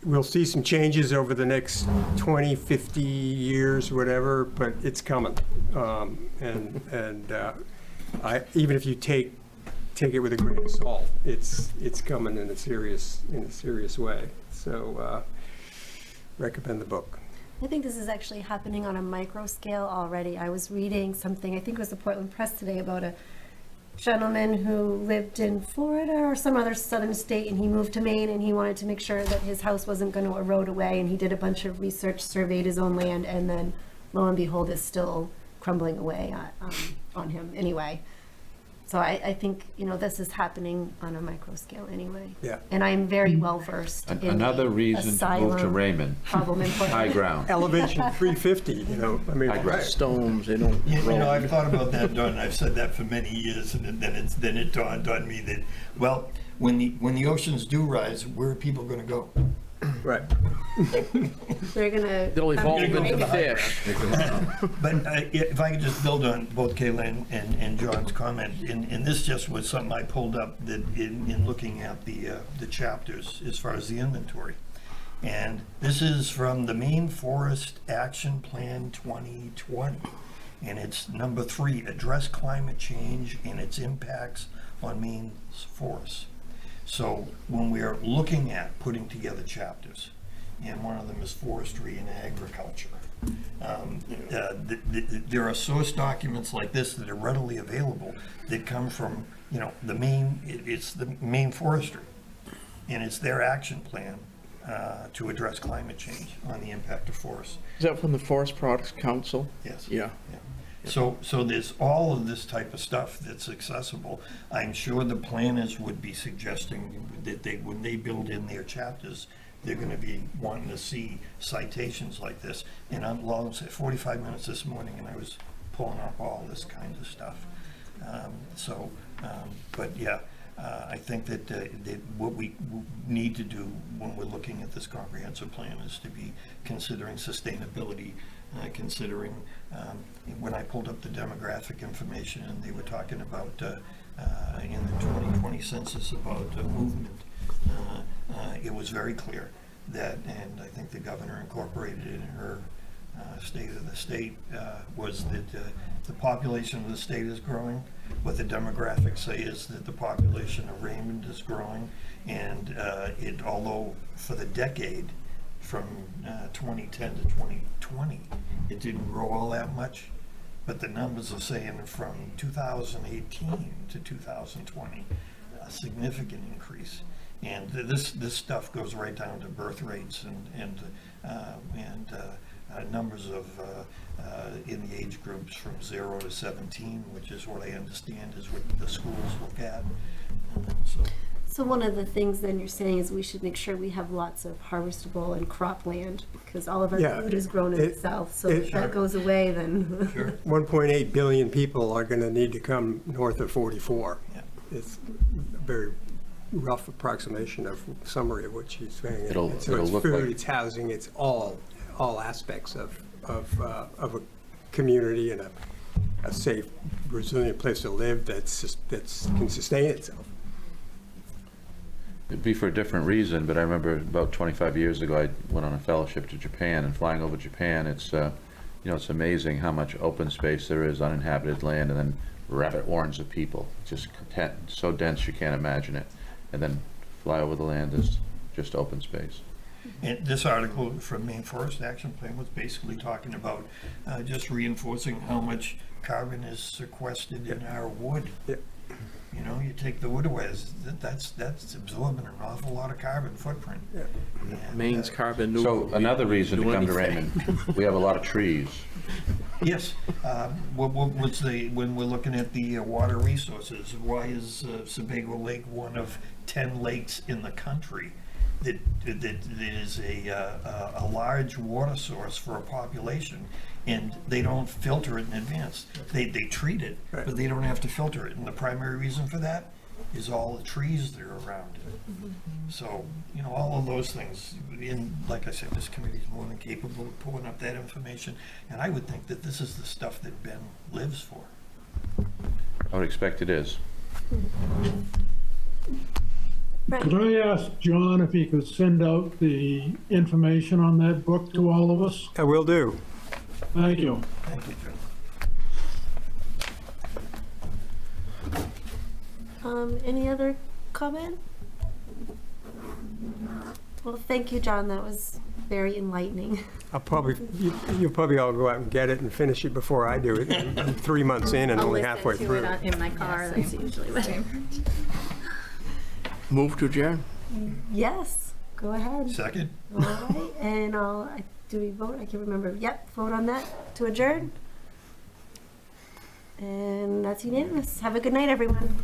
we'll see some changes over the next 20, 50 years, whatever, but it's coming. Even if you take it with a grain of salt, it's coming in a serious way. So recommend the book. I think this is actually happening on a micro scale already. I was reading something, I think it was the Portland Press today, about a gentleman who lived in Florida or some other southern state, and he moved to Maine, and he wanted to make sure that his house wasn't going to erode away, and he did a bunch of research, surveyed his own land, and then lo and behold, it's still crumbling away on him anyway. So I think, this is happening on a micro scale anyway. Yeah. And I'm very well versed in Another reason to move to asylum Raymond. problem in Portland. High ground. Elevation 350, High ground. Stones, they don't roll. I've thought about that, Don. I've said that for many years, and then it dawned on me that, well, when the oceans do rise, where are people going to go? Right. They're gonna. They'll evolve gonna go into to the high fish. But if I could just build on both Kayla and John's comment, and this just was something I pulled up that in looking at the chapters as far as the inventory. And this is from the Maine Forest Action Plan 2020. And it's number 3, address climate change and its impacts on Maine's forests. So when we are looking at putting together chapters, and one of them is forestry and agriculture, there are source documents like this that are readily available that come from, the Maine, it's the Maine Forestry, and it's their action plan to address climate change on the impact of forests. Is that from the Forest Products Council? Yes. Yeah. So there's all of this type of stuff that's accessible. I'm sure the planners would be suggesting that when they build in their chapters, they're going to be wanting to see citations like this. And I'm long, 45 minutes this morning, and I was pulling up all this kind of stuff. But yeah, I think that what we need to do when we're looking at this comprehensive plan is to be considering sustainability, considering when I pulled up the demographic information, and they were talking about in the 2020 census about movement, it was very clear that, and I think the governor incorporated it in her state of the state, was that the population of the state is growing. What the demographics say is that the population of Raymond is growing, and although for the decade from 2010 to 2020, it didn't grow all that much, but the numbers are saying from 2018 to 2020, significant increase. And this stuff goes right down to birth rates and numbers of in the age groups from 0 to 17, which is what I understand is what the schools look at. So one of the things then you're saying is we should make sure we have lots of harvestable and cropland, because all of our Yeah, food is grown in the south, so if that goes away, then. Sure. 1.8 billion people are going to need to come north of 44. Yeah. It's a very rough approximation of summary of what she's saying. It'll So it's look food, like- it's housing, it's all aspects of a community and a safe, resilient place to live that's can sustain itself. It'd be for a different reason, but I remember about 25 years ago, I went on a fellowship to Japan, and flying over Japan, it's, it's amazing how much open space there is, uninhabited land, and then rabbit warrens of people, just so dense you can't imagine it. And then fly over the land is just open space. And this article from Maine Forest Action Plan was basically talking about just reinforcing how much carbon is sequestered in our wood. Yep. You know, you take the wood away, that's absorbing an awful lot of carbon footprint. Yeah. And, Maine's carbon neutral. So another reason to Do come to anything. Raymond, we have a lot of trees. Yes, when we're looking at the water resources, why is Sebago Lake one of 10 lakes in the country that is a large water source for a population, and they don't filter it in advance? They treat it, Right. but they don't have to filter it, and the primary reason for that is all the trees that are around it. So, all of those things, like I said, this committee is more than capable of pulling up that information, and I would think that this is the stuff that Ben lives for. I would expect it is. Could I ask John if he could send out the information on that book to all of us? I will do. Thank you. Thank you, Joe. Any other comment? Well, thank you, John, that was very enlightening. You'll probably all go out and get it and finish it before I do it. I'm 3 months in and I'll only listen halfway to through. it in my car, that's usually what I. Move to adjourn? Yes, go ahead. Second? All right, and do we vote? I can't remember. Yep, vote on that to adjourn. And that's unanimous. Have a good night, everyone.